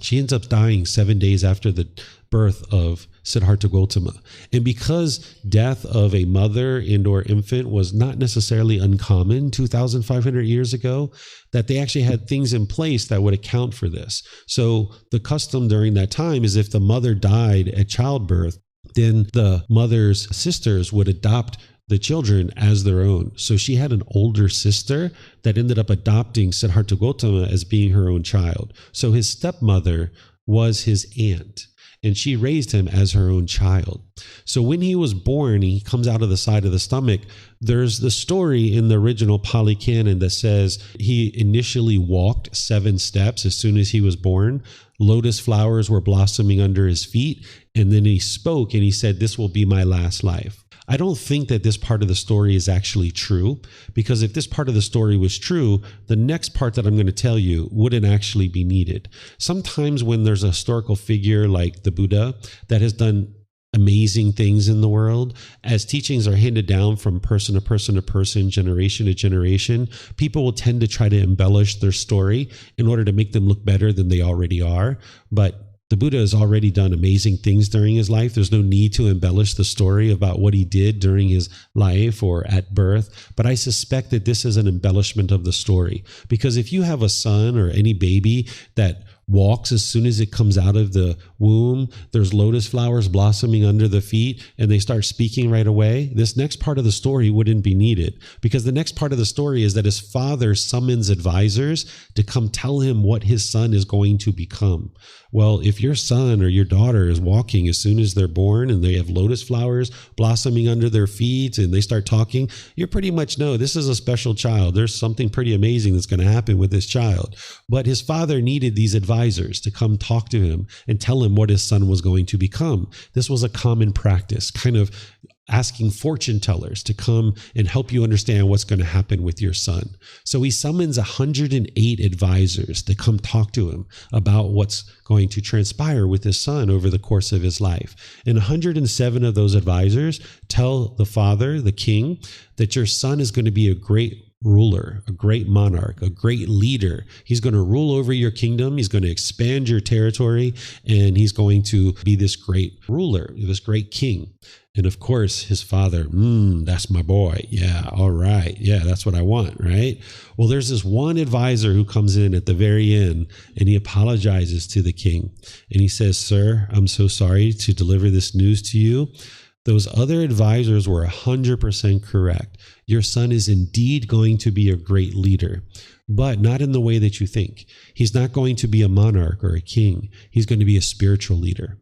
she ends up dying 7 days after the birth of Siddhartha Gotama. And because death of a mother and or infant was not necessarily uncommon 2,500 years ago, that they actually had things in place that would account for this. So the custom during that time is if the mother died at childbirth, then the mother's sisters would adopt the children as their own. So she had an older sister that ended up adopting Siddhartha Gotama as being her own child. So his stepmother was his aunt. and she raised him as her own child. So when he was born, he comes out of the side of the stomach. There's the story in the original Pali Canon that says he initially walked 7 steps as soon as he was born. Lotus flowers were blossoming under his feet, and then he spoke and he said, "This will be my last life." I don't think that this part of the story is actually true, because if this part of the story was true, the next part that I'm going to tell you wouldn't actually be needed. Sometimes when there's a historical figure like the Buddha that has done amazing things in the world, as teachings are handed down from person to person to person, generation to generation, people will tend to try to embellish their story in order to make them look better than they already are. But the Buddha has already done amazing things during his life. There's no need to embellish the story about what he did during his life or at birth. But I suspect that this is an embellishment of the story. Because if you have a son or any baby that walks as soon as it comes out of the womb, there's lotus flowers blossoming under the feet, and they start speaking right away, this next part of the story wouldn't be needed, because the next part of the story is that his father summons advisors to come tell him what his son is going to become. Well, if your son or your daughter is walking as soon as they're born and they have lotus flowers blossoming under their feet and they start talking, you pretty much know this is a special child. There's something pretty amazing that's going to happen with this child. But his father needed these advisors to come talk to him and tell him what his son was going to become. This was a common practice, kind of asking fortune tellers to come and help you understand what's going to happen with your son. So he summons 108 advisors to come talk to him about what's going to transpire with his son over the course of his life. And 107 of those advisors tell the father, the king, that your son is going to be a great ruler, a great monarch, a great leader. He's going to rule over your kingdom. He's going to expand your territory, and he's going to be this great ruler, this great king. And of course, his father, that's my boy. Yeah, all right. Yeah, that's what I want, right? Well, there's this one advisor who comes in at the very end, and he apologizes to the king. And he says, "Sir, I'm so sorry to deliver this news to you. Those other advisors were 100% correct. Your son is indeed going to be a great leader, but not in the way that you think. He's not going to be a monarch or a king. He's going to be a spiritual leader."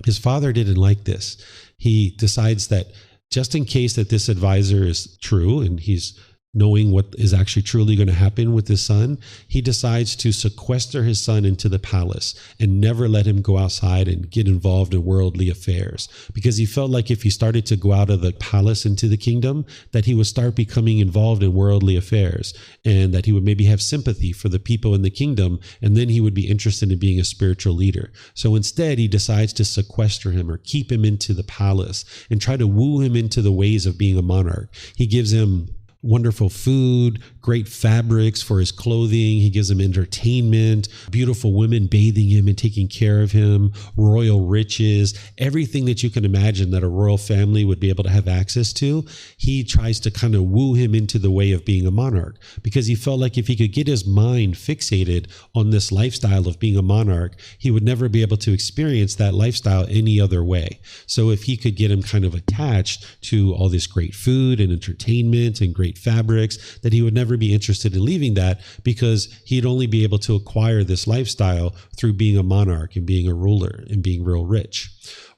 His father didn't like this. He decides that just in case that this advisor is true and he's knowing what is actually truly going to happen with his son, he decides to sequester his son into the palace and never let him go outside and get involved in worldly affairs, because he felt like if he started to go out of the palace into the kingdom, that he would start becoming involved in worldly affairs, and that he would maybe have sympathy for the people in the kingdom, and then he would be interested in being a spiritual leader. So instead, he decides to sequester him or keep him into the palace and try to woo him into the ways of being a monarch. He gives him wonderful food, great fabrics for his clothing. He gives him entertainment, beautiful women bathing him and taking care of him, royal riches, everything that you can imagine that a royal family would be able to have access to. He tries to kind of woo him into the way of being a monarch, because he felt like if he could get his mind fixated on this lifestyle of being a monarch, he would never be able to experience that lifestyle any other way. So if he could get him kind of attached to all this great food and entertainment and great fabrics, that he would never be interested in leaving that, because he'd only be able to acquire this lifestyle through being a monarch and being a ruler and being real rich.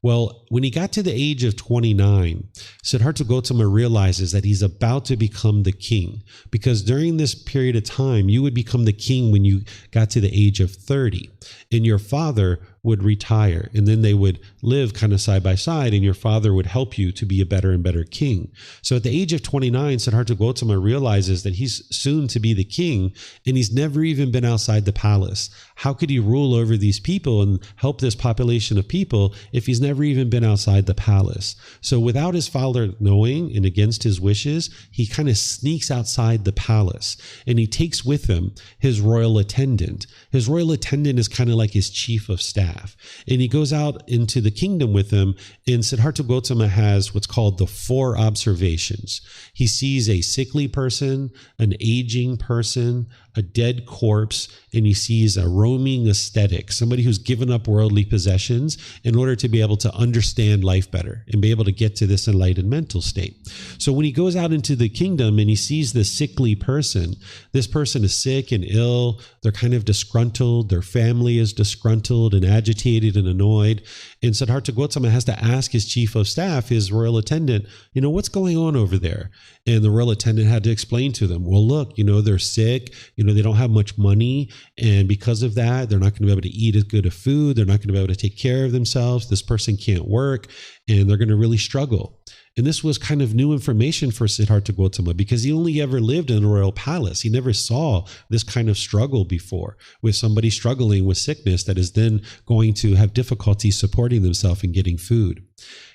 Well, when he got to the age of 29, Siddhartha Gotama realizes that he's about to become the king, because during this period of time, you would become the king when you got to the age of 30, and your father would retire, and then they would live kind of side by side, and your father would help you to be a better and better king. So at the age of 29, Siddhartha Gotama realizes that he's soon to be the king, and he's never even been outside the palace. How could he rule over these people and help this population of people if he's never even been outside the palace? So without his father knowing and against his wishes, he kind of sneaks outside the palace, and he takes with him his royal attendant. His royal attendant is kind of like his chief of staff, and he goes out into the kingdom with him. And Siddhartha Gotama has what's called the 4 observations. He sees a sickly person, an aging person, a dead corpse, and he sees a roaming ascetic, somebody who's given up worldly possessions in order to be able to understand life better and be able to get to this enlightened mental state. So when he goes out into the kingdom and he sees this sickly person, this person is sick and ill, they're kind of disgruntled, their family is disgruntled and agitated and annoyed. And Siddhartha Gotama has to ask his chief of staff, his royal attendant, what's going on over there? And the royal attendant had to explain to them, well, look, they're sick, they don't have much money. And because of that, they're not going to be able to eat as good of food. They're not going to be able to take care of themselves. This person can't work and they're going to really struggle. And this was kind of new information for Siddhartha Gotama because he only ever lived in a royal palace. He never saw this kind of struggle before with somebody struggling with sickness that is then going to have difficulty supporting themselves and getting food.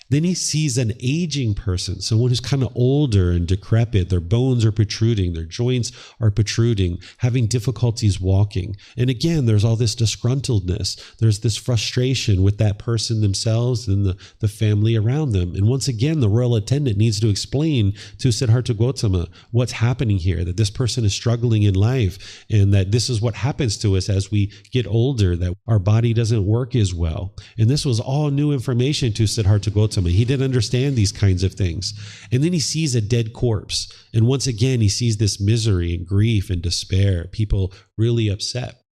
Then he sees an aging person, someone who's kind of older and decrepit. Their bones are protruding, their joints are protruding, having difficulties walking. And again, there's all this disgruntledness. There's this frustration with that person themselves and the family around them. And once again, the royal attendant needs to explain to Siddhartha Gotama what's happening here, that this person is struggling in life and that this is what happens to us as we get older, that our body doesn't work as well. And this was all new information to Siddhartha Gotama. He didn't understand these kinds of things. And then he sees a dead corpse. And once again, he sees this misery and grief and despair, people really upset.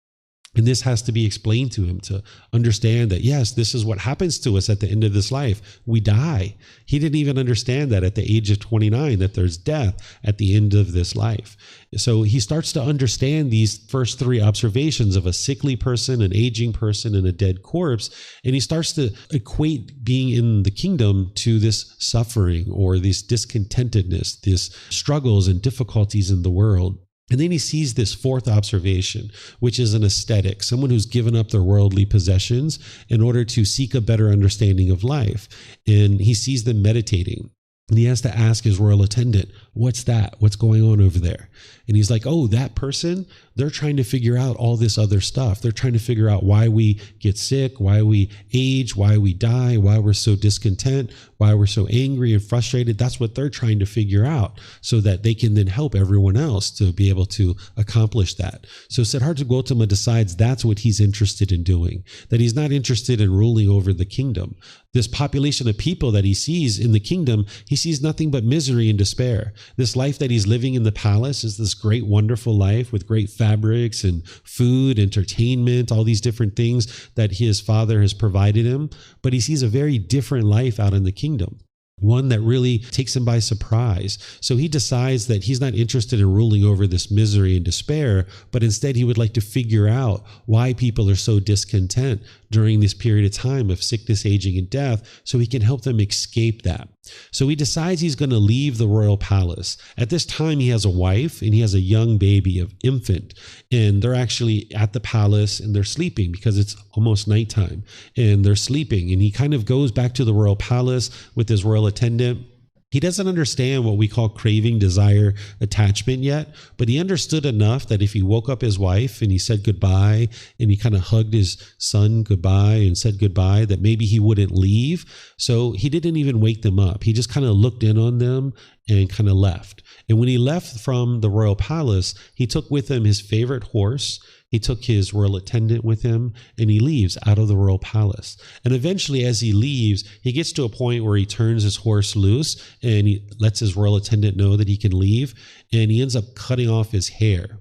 And this has to be explained to him to understand that, yes, this is what happens to us at the end of this life. We die. He didn't even understand that at the age of 29, that there's death at the end of this life. So he starts to understand these first three observations of a sickly person, an aging person, and a dead corpse. And he starts to equate being in the kingdom to this suffering or this discontentedness, these struggles and difficulties in the world. And then he sees this fourth observation, which is an ascetic, someone who's given up their worldly possessions in order to seek a better understanding of life. And he sees them meditating. And he has to ask his royal attendant, what's that? What's going on over there? And he's like, oh, that person, they're trying to figure out all this other stuff. They're trying to figure out why we get sick, why we age, why we die, why we're so discontent, why we're so angry and frustrated. That's what they're trying to figure out so that they can then help everyone else to be able to accomplish that. So Siddhartha Gotama decides that's what he's interested in doing, that he's not interested in ruling over the kingdom. This population of people that he sees in the kingdom, he sees nothing but misery and despair. This life that he's living in the palace is this great, wonderful life with great fabrics and food, entertainment, all these different things that his father has provided him. But he sees a very different life out in the kingdom, one that really takes him by surprise. So he decides that he's not interested in ruling over this misery and despair, but instead he would like to figure out why people are so discontent during this period of time of sickness, aging, and death, so he can help them escape that. So he decides he's going to leave the royal palace. At this time, he has a wife and he has a young baby, an infant, and they're actually at the palace and they're sleeping because it's almost nighttime and they're sleeping. And he kind of goes back to the royal palace with his royal attendant. He doesn't understand what we call craving, desire, attachment yet, but he understood enough that if he woke up his wife and he said goodbye and he kind of hugged his son goodbye and said goodbye, that maybe he wouldn't leave. So he didn't even wake them up. He just kind of looked in on them and kind of left. And when he left from the royal palace, he took with him his favorite horse. He took his royal attendant with him and he leaves out of the royal palace. And eventually as he leaves, he gets to a point where he turns his horse loose and he lets his royal attendant know that he can leave. And he ends up cutting off his hair.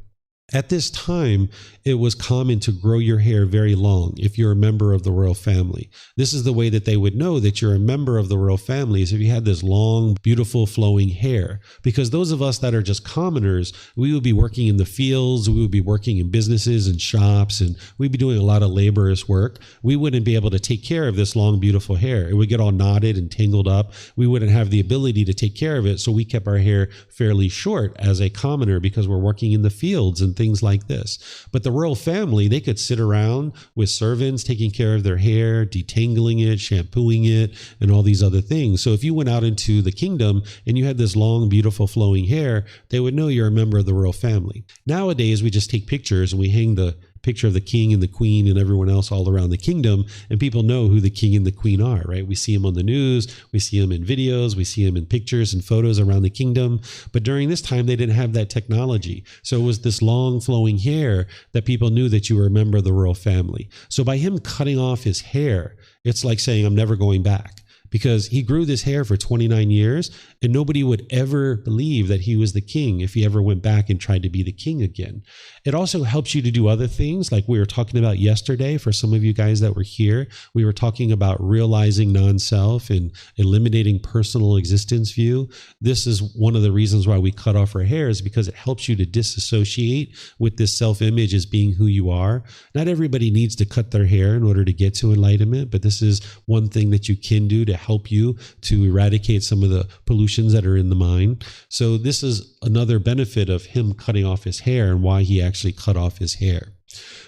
At this time, it was common to grow your hair very long if you're a member of the royal family. This is the way that they would know that you're a member of the royal family, is if you had this long, beautiful, flowing hair. Because those of us that are just commoners, we would be working in the fields, we would be working in businesses and shops, and we'd be doing a lot of laborious work. We wouldn't be able to take care of this long, beautiful hair. It would get all knotted and tangled up. We wouldn't have the ability to take care of it, so we kept our hair fairly short as a commoner because we're working in the fields and things like this. But the royal family, they could sit around with servants taking care of their hair, detangling it, shampooing it, and all these other things. So if you went out into the kingdom and you had this long, beautiful, flowing hair, they would know you're a member of the royal family. Nowadays, we just take pictures and we hang the picture of the king and the queen and everyone else all around the kingdom. And people know who the king and the queen are, right? We see them on the news, we see them in videos, we see them in pictures and photos around the kingdom. But during this time, they didn't have that technology. So it was this long flowing hair that people knew that you were a member of the royal family. So by him cutting off his hair, it's like saying, I'm never going back. Because he grew this hair for 29 years and nobody would ever believe that he was the king if he ever went back and tried to be the king again. It also helps you to do other things like we were talking about yesterday. For some of you guys that were here, we were talking about realizing non-self and eliminating personal existence view. This is one of the reasons why we cut off our hair, is because it helps you to disassociate with this self-image as being who you are. Not everybody needs to cut their hair in order to get to enlightenment, but this is one thing that you can do to help you to eradicate some of the pollutions that are in the mind. So this is another benefit of him cutting off his hair and why he actually cut off his hair.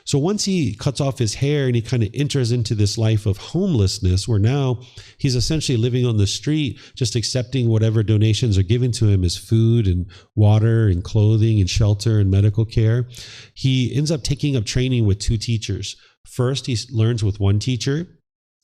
So once he cuts off his hair and he kind of enters into this life of homelessness, where now he's essentially living on the street, just accepting whatever donations are given to him as food and water and clothing and shelter and medical care, he ends up taking up training with two teachers. First, he learns with one teacher.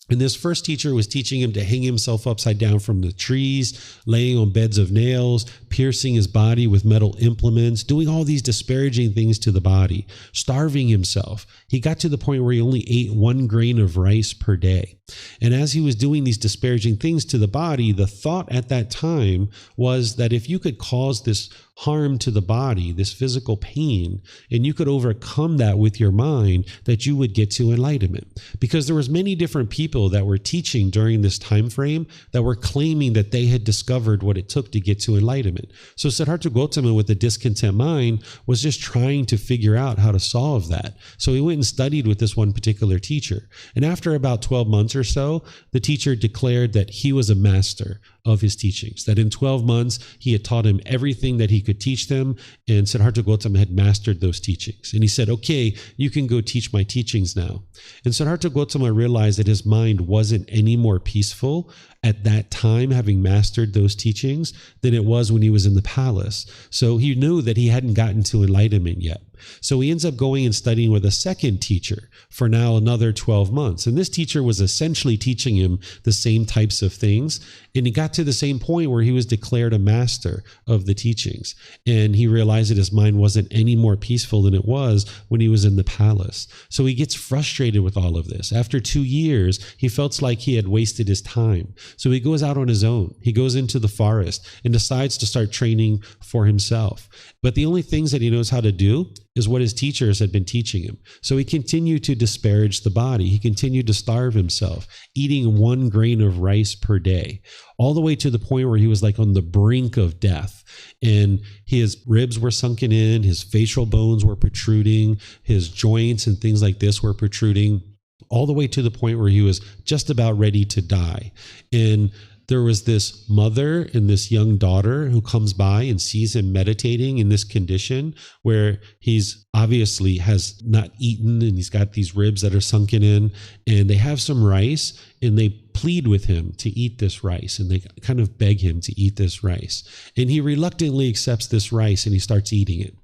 And this first teacher was teaching him to hang himself upside down from the trees, laying on beds of nails, piercing his body with metal implements, doing all these disparaging things to the body, starving himself. He got to the point where he only ate 1 grain of rice per day. And as he was doing these disparaging things to the body, the thought at that time was that if you could cause this harm to the body, this physical pain, and you could overcome that with your mind, that you would get to enlightenment. Because there was many different people that were teaching during this time frame that were claiming that they had discovered what it took to get to enlightenment. So Siddhartha Gotama, with a discontent mind, was just trying to figure out how to solve that. So he went and studied with this one particular teacher. And after about 12 months or so, the teacher declared that he was a master of his teachings, that in 12 months, he had taught him everything that he could teach them, and Siddhartha Gotama had mastered those teachings. And he said, okay, you can go teach my teachings now. And Siddhartha Gotama realized that his mind wasn't any more peaceful at that time, having mastered those teachings, than it was when he was in the palace. So he knew that he hadn't gotten to enlightenment yet. So he ends up going and studying with a second teacher for now another 12 months. And this teacher was essentially teaching him the same types of things. And he got to the same point where he was declared a master of the teachings. And he realized that his mind wasn't any more peaceful than it was when he was in the palace. So he gets frustrated with all of this. After 2 years, he felt like he had wasted his time. So he goes out on his own. He goes into the forest and decides to start training for himself. But the only things that he knows how to do is what his teachers had been teaching him. So he continued to disparage the body. He continued to starve himself, eating 1 grain of rice per day, all the way to the point where he was like on the brink of death. And his ribs were sunken in, his facial bones were protruding, his joints and things like this were protruding, all the way to the point where he was just about ready to die. And there was this mother and this young daughter who comes by and sees him meditating in this condition where he's obviously has not eaten and he's got these ribs that are sunken in, and they have some rice and they plead with him to eat this rice, and they kind of beg him to eat this rice. And he reluctantly accepts this rice and he starts eating it.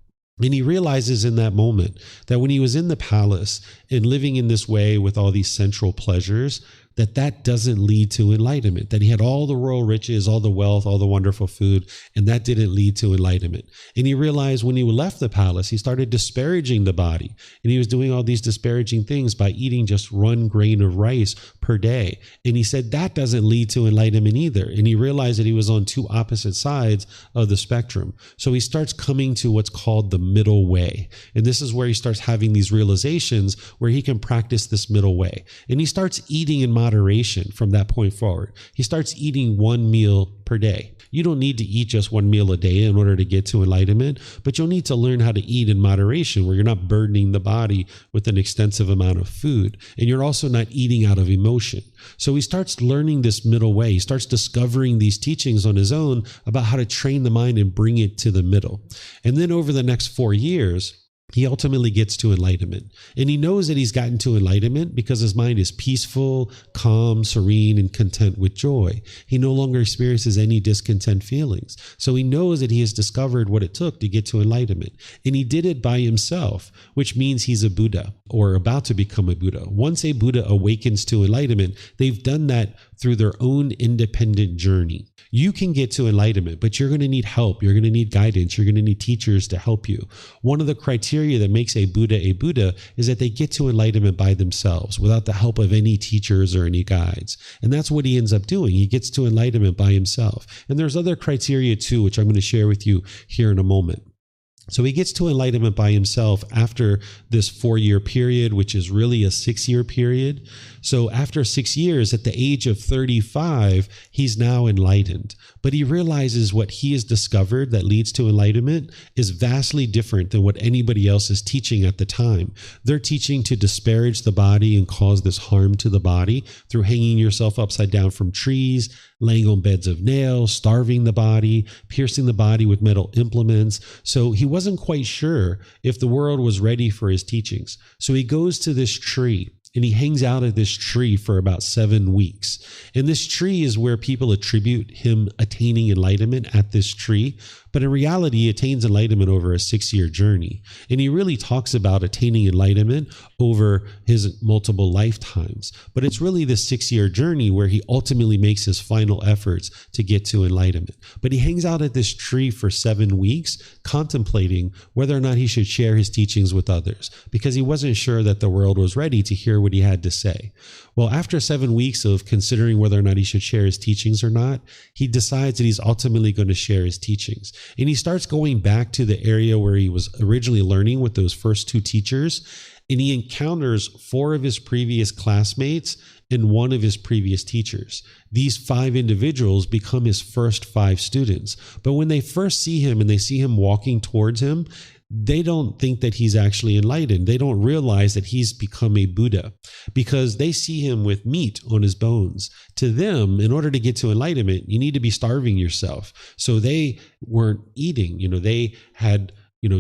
And he realizes in that moment that when he was in the palace and living in this way with all these sensual pleasures, that doesn't lead to enlightenment, that he had all the royal riches, all the wealth, all the wonderful food, and that didn't lead to enlightenment. And he realized when he left the palace, he started disparaging the body, and he was doing all these disparaging things by eating just 1 grain of rice per day. And he said that doesn't lead to enlightenment either. And he realized that he was on two opposite sides of the spectrum. So he starts coming to what's called the middle way. And this is where he starts having these realizations where he can practice this middle way. And he starts eating in moderation from that point forward. He starts eating 1 meal per day. You don't need to eat just 1 meal a day in order to get to enlightenment, but you'll need to learn how to eat in moderation where you're not burdening the body with an extensive amount of food. And you're also not eating out of emotion. So he starts learning this middle way. He starts discovering these teachings on his own about how to train the mind and bring it to the middle. And then over the next 4 years, he ultimately gets to enlightenment. And he knows that he's gotten to enlightenment because his mind is peaceful, calm, serene, and content with joy. He no longer experiences any discontent feelings. So he knows that he has discovered what it took to get to enlightenment. And he did it by himself, which means he's a Buddha or about to become a Buddha. Once a Buddha awakens to enlightenment, they've done that through their own independent journey. You can get to enlightenment, but you're going to need help. You're going to need guidance. You're going to need teachers to help you. One of the criteria that makes a Buddha is that they get to enlightenment by themselves without the help of any teachers or any guides. And that's what he ends up doing. He gets to enlightenment by himself. And there's other criteria too, which I'm going to share with you here in a moment. So he gets to enlightenment by himself after this 4-year period, which is really a 6-year period. So after 6 years, at the age of 35, he's now enlightened. But he realizes what he has discovered that leads to enlightenment is vastly different than what anybody else is teaching at the time. They're teaching to disparage the body and cause this harm to the body through hanging yourself upside down from trees, laying on beds of nails, starving the body, piercing the body with metal implements. So he wasn't quite sure if the world was ready for his teachings. So he goes to this tree and he hangs out at this tree for about 7 weeks. And this tree is where people attribute him attaining enlightenment at this tree. But in reality, he attains enlightenment over a 6-year journey. And he really talks about attaining enlightenment over his multiple lifetimes. But it's really the 6-year journey where he ultimately makes his final efforts to get to enlightenment. But he hangs out at this tree for 7 weeks, contemplating whether or not he should share his teachings with others, because he wasn't sure that the world was ready to hear what he had to say. Well, after 7 weeks of considering whether or not he should share his teachings or not, he decides that he's ultimately going to share his teachings. And he starts going back to the area where he was originally learning with those first 2 teachers. And he encounters 4 of his previous classmates and 1 of his previous teachers. These 5 individuals become his first 5 students. But when they first see him and they see him walking towards him, they don't think that he's actually enlightened. They don't realize that he's become a Buddha because they see him with meat on his bones. To them, in order to get to enlightenment, you need to be starving yourself. So they weren't eating. They had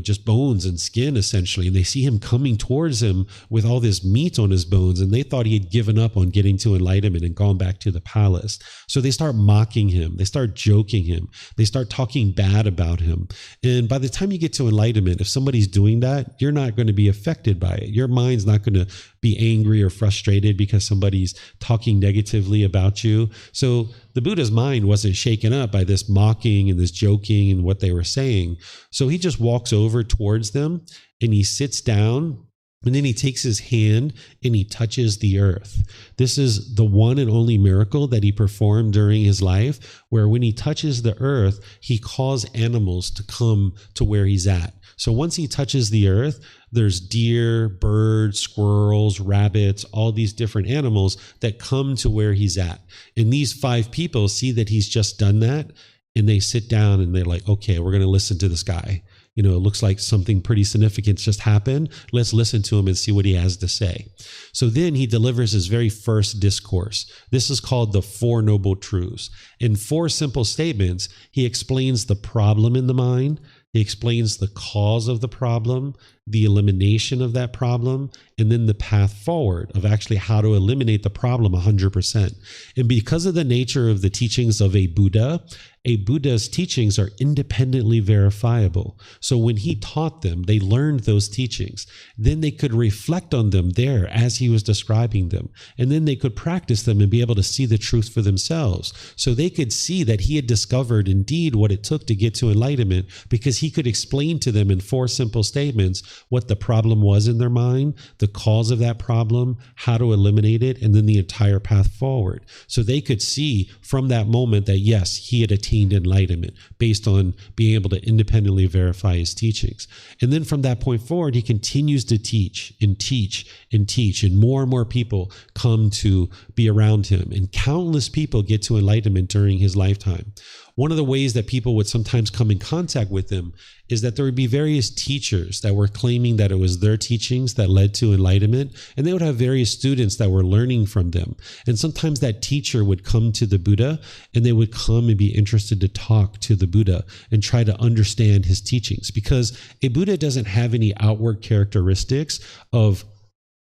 just bones and skin essentially. And they see him coming towards him with all this meat on his bones. And they thought he had given up on getting to enlightenment and gone back to the palace. So they start mocking him. They start joking him. They start talking bad about him. And by the time you get to enlightenment, if somebody's doing that, you're not going to be affected by it. Your mind's not going to be angry or frustrated because somebody's talking negatively about you. So the Buddha's mind wasn't shaken up by this mocking and this joking and what they were saying. So he just walks over towards them and he sits down, and then he takes his hand and he touches the earth. This is the one and only miracle that he performed during his life, where when he touches the earth, he caused animals to come to where he's at. So once he touches the earth, there's deer, birds, squirrels, rabbits, all these different animals that come to where he's at. And these 5 people see that he's just done that, and they sit down and they're like, okay, we're going to listen to this guy. It looks like something pretty significant just happened. Let's listen to him and see what he has to say. So then he delivers his very first discourse. This is called the 4 Noble Truths. In 4 simple statements, he explains the problem in the mind. He explains the cause of the problem, the elimination of that problem, and then the path forward of actually how to eliminate the problem 100%. And because of the nature of the teachings of a Buddha's teachings are independently verifiable. So when he taught them, they learned those teachings. Then they could reflect on them there as he was describing them. And then they could practice them and be able to see the truth for themselves. So they could see that he had discovered indeed what it took to get to enlightenment, because he could explain to them in 4 simple statements what the problem was in their mind, the cause of that problem, how to eliminate it, and then the entire path forward. So they could see from that moment that yes, he had attained enlightenment based on being able to independently verify his teachings. And then from that point forward, he continues to teach and teach and teach, and more people come to be around him. And countless people get to enlightenment during his lifetime. One of the ways that people would sometimes come in contact with him is that there would be various teachers that were claiming that it was their teachings that led to enlightenment, and they would have various students that were learning from them. And sometimes that teacher would come to the Buddha, and they would come and be interested to talk to the Buddha and try to understand his teachings, because a Buddha doesn't have any outward characteristics of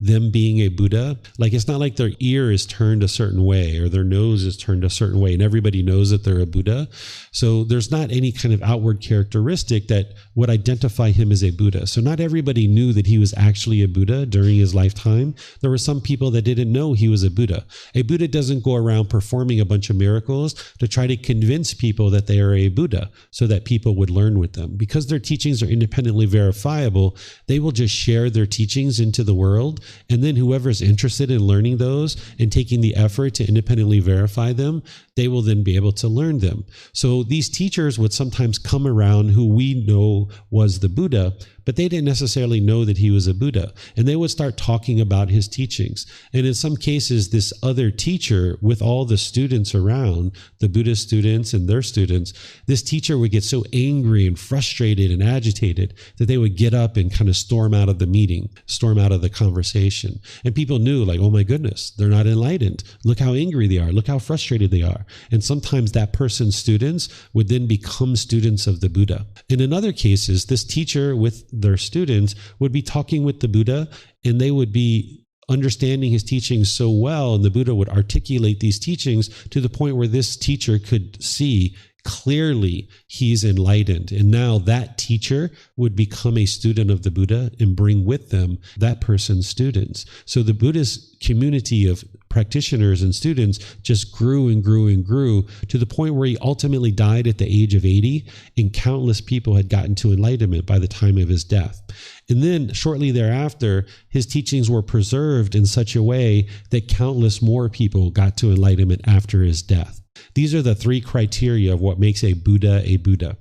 them being a Buddha. Like, it's not like their ear is turned a certain way or their nose is turned a certain way and everybody knows that they're a Buddha. So there's not any kind of outward characteristic that would identify him as a Buddha. So not everybody knew that he was actually a Buddha during his lifetime. There were some people that didn't know he was a Buddha. A Buddha doesn't go around performing a bunch of miracles to try to convince people that they are a Buddha so that people would learn with them. Because their teachings are independently verifiable, they will just share their teachings into the world. And then whoever is interested in learning those and taking the effort to independently verify them, they will then be able to learn them. So these teachers would sometimes come around who we know was the Buddha, but they didn't necessarily know that he was a Buddha. And they would start talking about his teachings. And in some cases, this other teacher, with all the students around, the Buddhist students and their students, this teacher would get so angry and frustrated and agitated that they would get up and kind of storm out of the meeting, storm out of the conversation. And people knew, like, oh my goodness, they're not enlightened. Look how angry they are. Look how frustrated they are. And sometimes that person's students would then become students of the Buddha. And in other cases, this teacher with their students would be talking with the Buddha, and they would be understanding his teachings so well, and the Buddha would articulate these teachings to the point where this teacher could see clearly he's enlightened. And now that teacher would become a student of the Buddha and bring with them that person's students. So the Buddhist community of practitioners and students just grew and grew and grew to the point where he ultimately died at the age of 80, and countless people had gotten to enlightenment by the time of his death. And then shortly thereafter, his teachings were preserved in such a way that countless more people got to enlightenment after his death. These are the three criteria of what makes a Buddha a Buddha.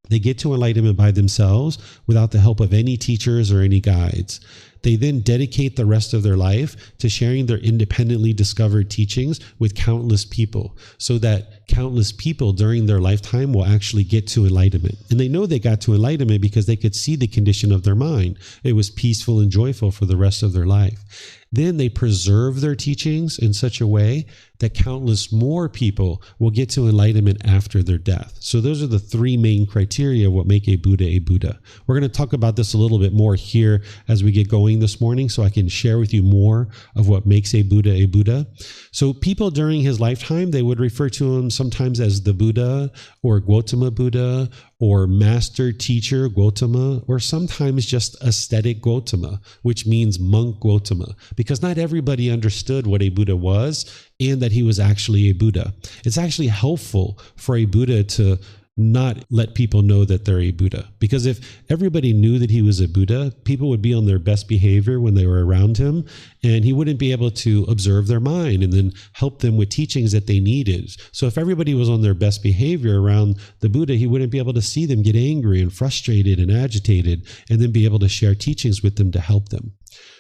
They get to enlightenment by themselves without the help of any teachers or any guides. They then dedicate the rest of their life to sharing their independently discovered teachings with countless people, so that countless people during their lifetime will actually get to enlightenment. And they know they got to enlightenment because they could see the condition of their mind. It was peaceful and joyful for the rest of their life. Then they preserve their teachings in such a way that countless more people will get to enlightenment after their death. So those are the three main criteria of what make a Buddha a Buddha. We're going to talk about this a little bit more here as we get going this morning, so I can share with you more of what makes a Buddha a Buddha. So people during his lifetime, they would refer to him sometimes as the Buddha or Gotama Buddha or Master Teacher Gotama, or sometimes just Ascetic Gotama, which means monk Gotama, because not everybody understood what a Buddha was and that he was actually a Buddha. It's actually helpful for a Buddha to not let people know that they're a Buddha, because if everybody knew that he was a Buddha, people would be on their best behavior when they were around him, and he wouldn't be able to observe their mind and then help them with teachings that they needed. So if everybody was on their best behavior around the Buddha, he wouldn't be able to see them get angry and frustrated and agitated, and then be able to share teachings with them to help them.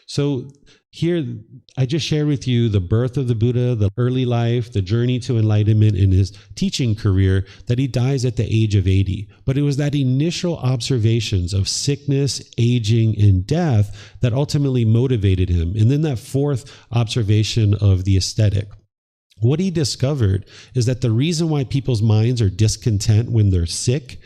So here, I just shared with you the birth of the Buddha, the early life, the journey to enlightenment in his teaching career, that he dies at the age of 80. But it was that initial observations of sickness, aging, and death that ultimately motivated him. And then that fourth observation of the aesthetic. What he discovered is that the reason why people's minds are discontent when they're sick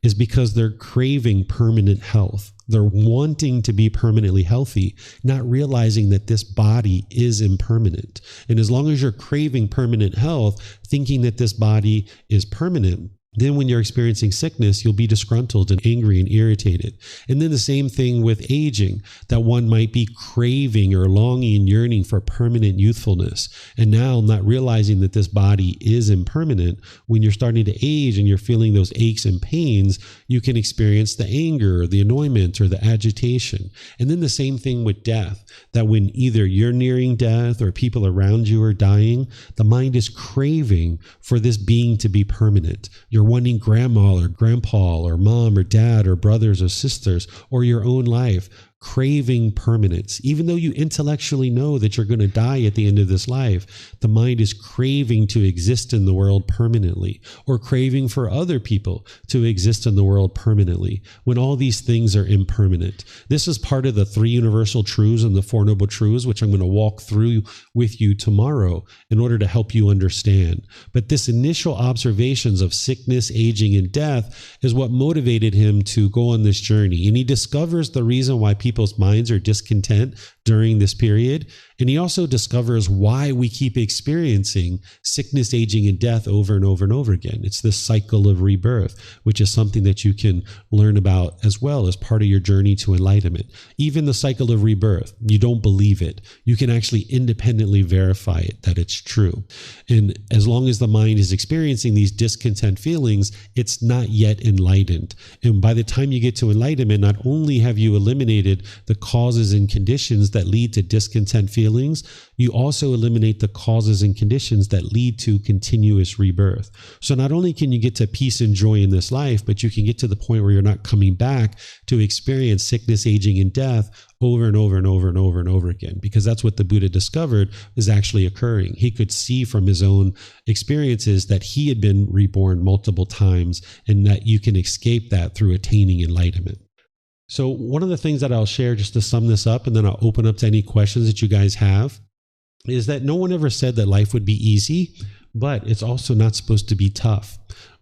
is because they're craving permanent health. They're wanting to be permanently healthy, not realizing that this body is impermanent. And as long as you're craving permanent health, thinking that this body is permanent, then when you're experiencing sickness, you'll be disgruntled and angry and irritated. And then the same thing with aging, that one might be craving or longing and yearning for permanent youthfulness. And now not realizing that this body is impermanent, when you're starting to age and you're feeling those aches and pains, you can experience the anger or the annoyment or the agitation. And then the same thing with death, that when either you're nearing death or people around you are dying, the mind is craving for this being to be permanent. You're wanting grandma or grandpa or mom or dad or brothers or sisters or your own life craving permanence. Even though you intellectually know that you're going to die at the end of this life, the mind is craving to exist in the world permanently, or craving for other people to exist in the world permanently, when all these things are impermanent. This is part of the 3 universal truths and the 4 noble truths, which I'm going to walk through with you tomorrow in order to help you understand. But this initial observations of sickness, aging, and death is what motivated him to go on this journey. And he discovers the reason why people's minds are discontent during this period. And he also discovers why we keep experiencing sickness, aging, and death over and over and over again. It's this cycle of rebirth, which is something that you can learn about as well as part of your journey to enlightenment. Even the cycle of rebirth, you don't believe it. You can actually independently verify it, that it's true. And as long as the mind is experiencing these discontent feelings, it's not yet enlightened. And by the time you get to enlightenment, not only have you eliminated the causes and conditions that lead to discontent feelings, you also eliminate the causes and conditions that lead to continuous rebirth. So not only can you get to peace and joy in this life, but you can get to the point where you're not coming back to experience sickness, aging, and death over and over and over and over and over again, because that's what the Buddha discovered is actually occurring. He could see from his own experiences that he had been reborn multiple times, and that you can escape that through attaining enlightenment. So one of the things that I'll share, just to sum this up, and then I'll open up to any questions that you guys have, is that no one ever said that life would be easy, but it's also not supposed to be tough.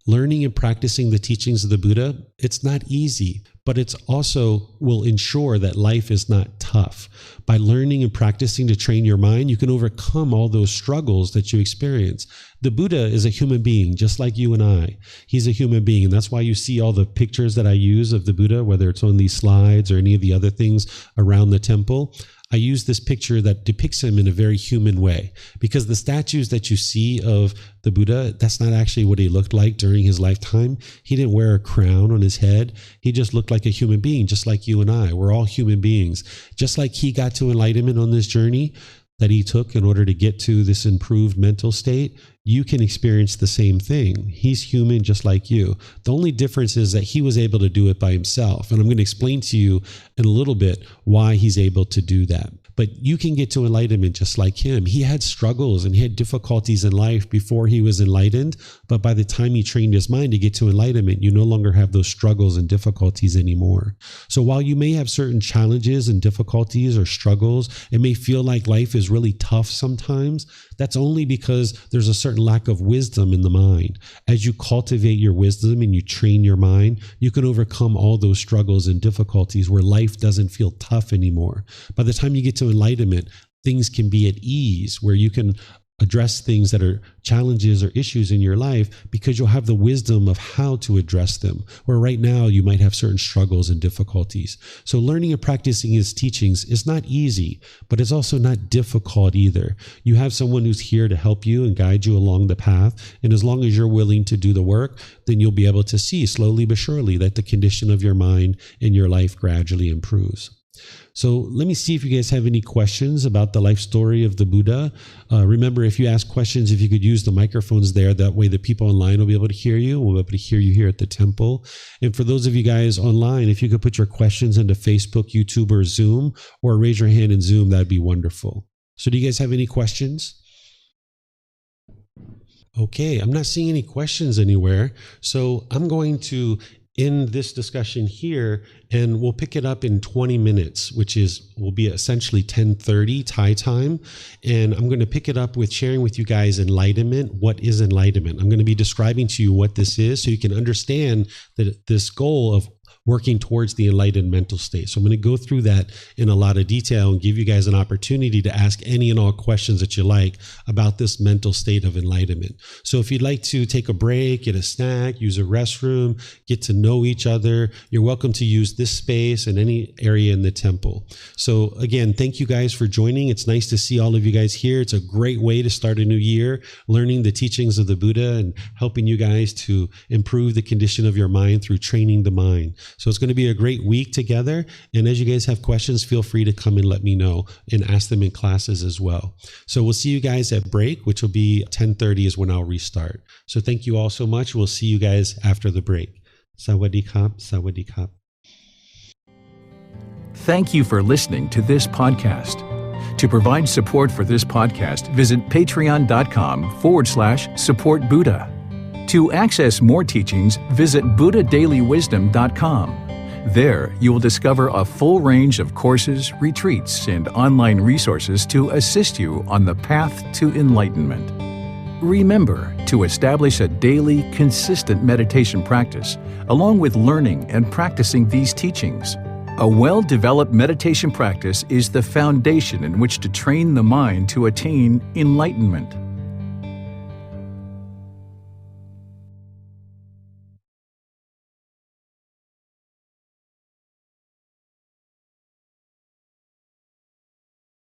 Learning and practicing the teachings of the Buddha, it's not easy, but it's also will ensure that life is not tough. By learning and practicing to train your mind, you can overcome all those struggles that you experience. The Buddha is a human being, just like you and I. He's a human being, and that's why you see all the pictures that I use of the Buddha, whether it's on these slides or any of the other things around the temple. I use this picture that depicts him in a very human way, because the statues that you see of the Buddha, that's not actually what he looked like during his lifetime. He didn't wear a crown on his head. He just looked like a human being, just like you and I. We're all human beings. Just like he got to enlightenment on this journey that he took in order to get to this improved mental state, you can experience the same thing. He's human just like you. The only difference is that he was able to do it by himself. And I'm going to explain to you in a little bit why he's able to do that. But you can get to enlightenment just like him. He had struggles and he had difficulties in life before he was enlightened. But by the time he trained his mind to get to enlightenment, you no longer have those struggles and difficulties anymore. So while you may have certain challenges and difficulties or struggles, it may feel like life is really tough sometimes. That's only because there's a certain lack of wisdom in the mind. As you cultivate your wisdom and you train your mind, you can overcome all those struggles and difficulties where life doesn't feel tough anymore. By the time you get to enlightenment, things can be at ease, where you can address things that are challenges or issues in your life because you'll have the wisdom of how to address them, where right now you might have certain struggles and difficulties. So learning and practicing his teachings is not easy, but it's also not difficult either. You have someone who's here to help you and guide you along the path. And as long as you're willing to do the work, then you'll be able to see slowly but surely that the condition of your mind and your life gradually improves. So let me see if you guys have any questions about the life story of the Buddha. Remember, if you ask questions, if you could use the microphones there, that way the people online will be able to hear you. We'll be able to hear you here at the temple. And for those of you guys online, if you could put your questions into Facebook, YouTube, or Zoom, or raise your hand in Zoom, that'd be wonderful. So do you guys have any questions? Okay, I'm not seeing any questions anywhere. So I'm going to end this discussion here, and we'll pick it up in 20 minutes, which will be essentially 10:30 Thai time. And I'm going to pick it up with sharing with you guys enlightenment. What is enlightenment? I'm going to be describing to you what this is so you can understand that this goal of working towards the enlightened mental state. So I'm going to go through that in a lot of detail and give you guys an opportunity to ask any and all questions that you like about this mental state of enlightenment. So if you'd like to take a break, get a snack, use a restroom, get to know each other, you're welcome to use this space and any area in the temple. So again, thank you guys for joining. It's nice to see all of you guys here. It's a great way to start a new year, learning the teachings of the Buddha and helping you guys to improve the condition of your mind through training the mind. So it's going to be a great week together. And as you guys have questions, feel free to come and let me know and ask them in classes as well. So we'll see you guys at break, which will be 10:30 is when I'll restart. So thank you all so much. We'll see you guys after the break. Sawadee Kap, Sawadee Kap. Thank you for listening to this podcast. To provide support for this podcast, visit patreon.com/support Buddha. To access more teachings, visit buddhadailywisdom.com. There, you will discover a full range of courses, retreats, and online resources to assist you on the path to enlightenment. Remember to establish a daily, consistent meditation practice, along with learning and practicing these teachings. A well-developed meditation practice is the foundation in which to train the mind to attain enlightenment.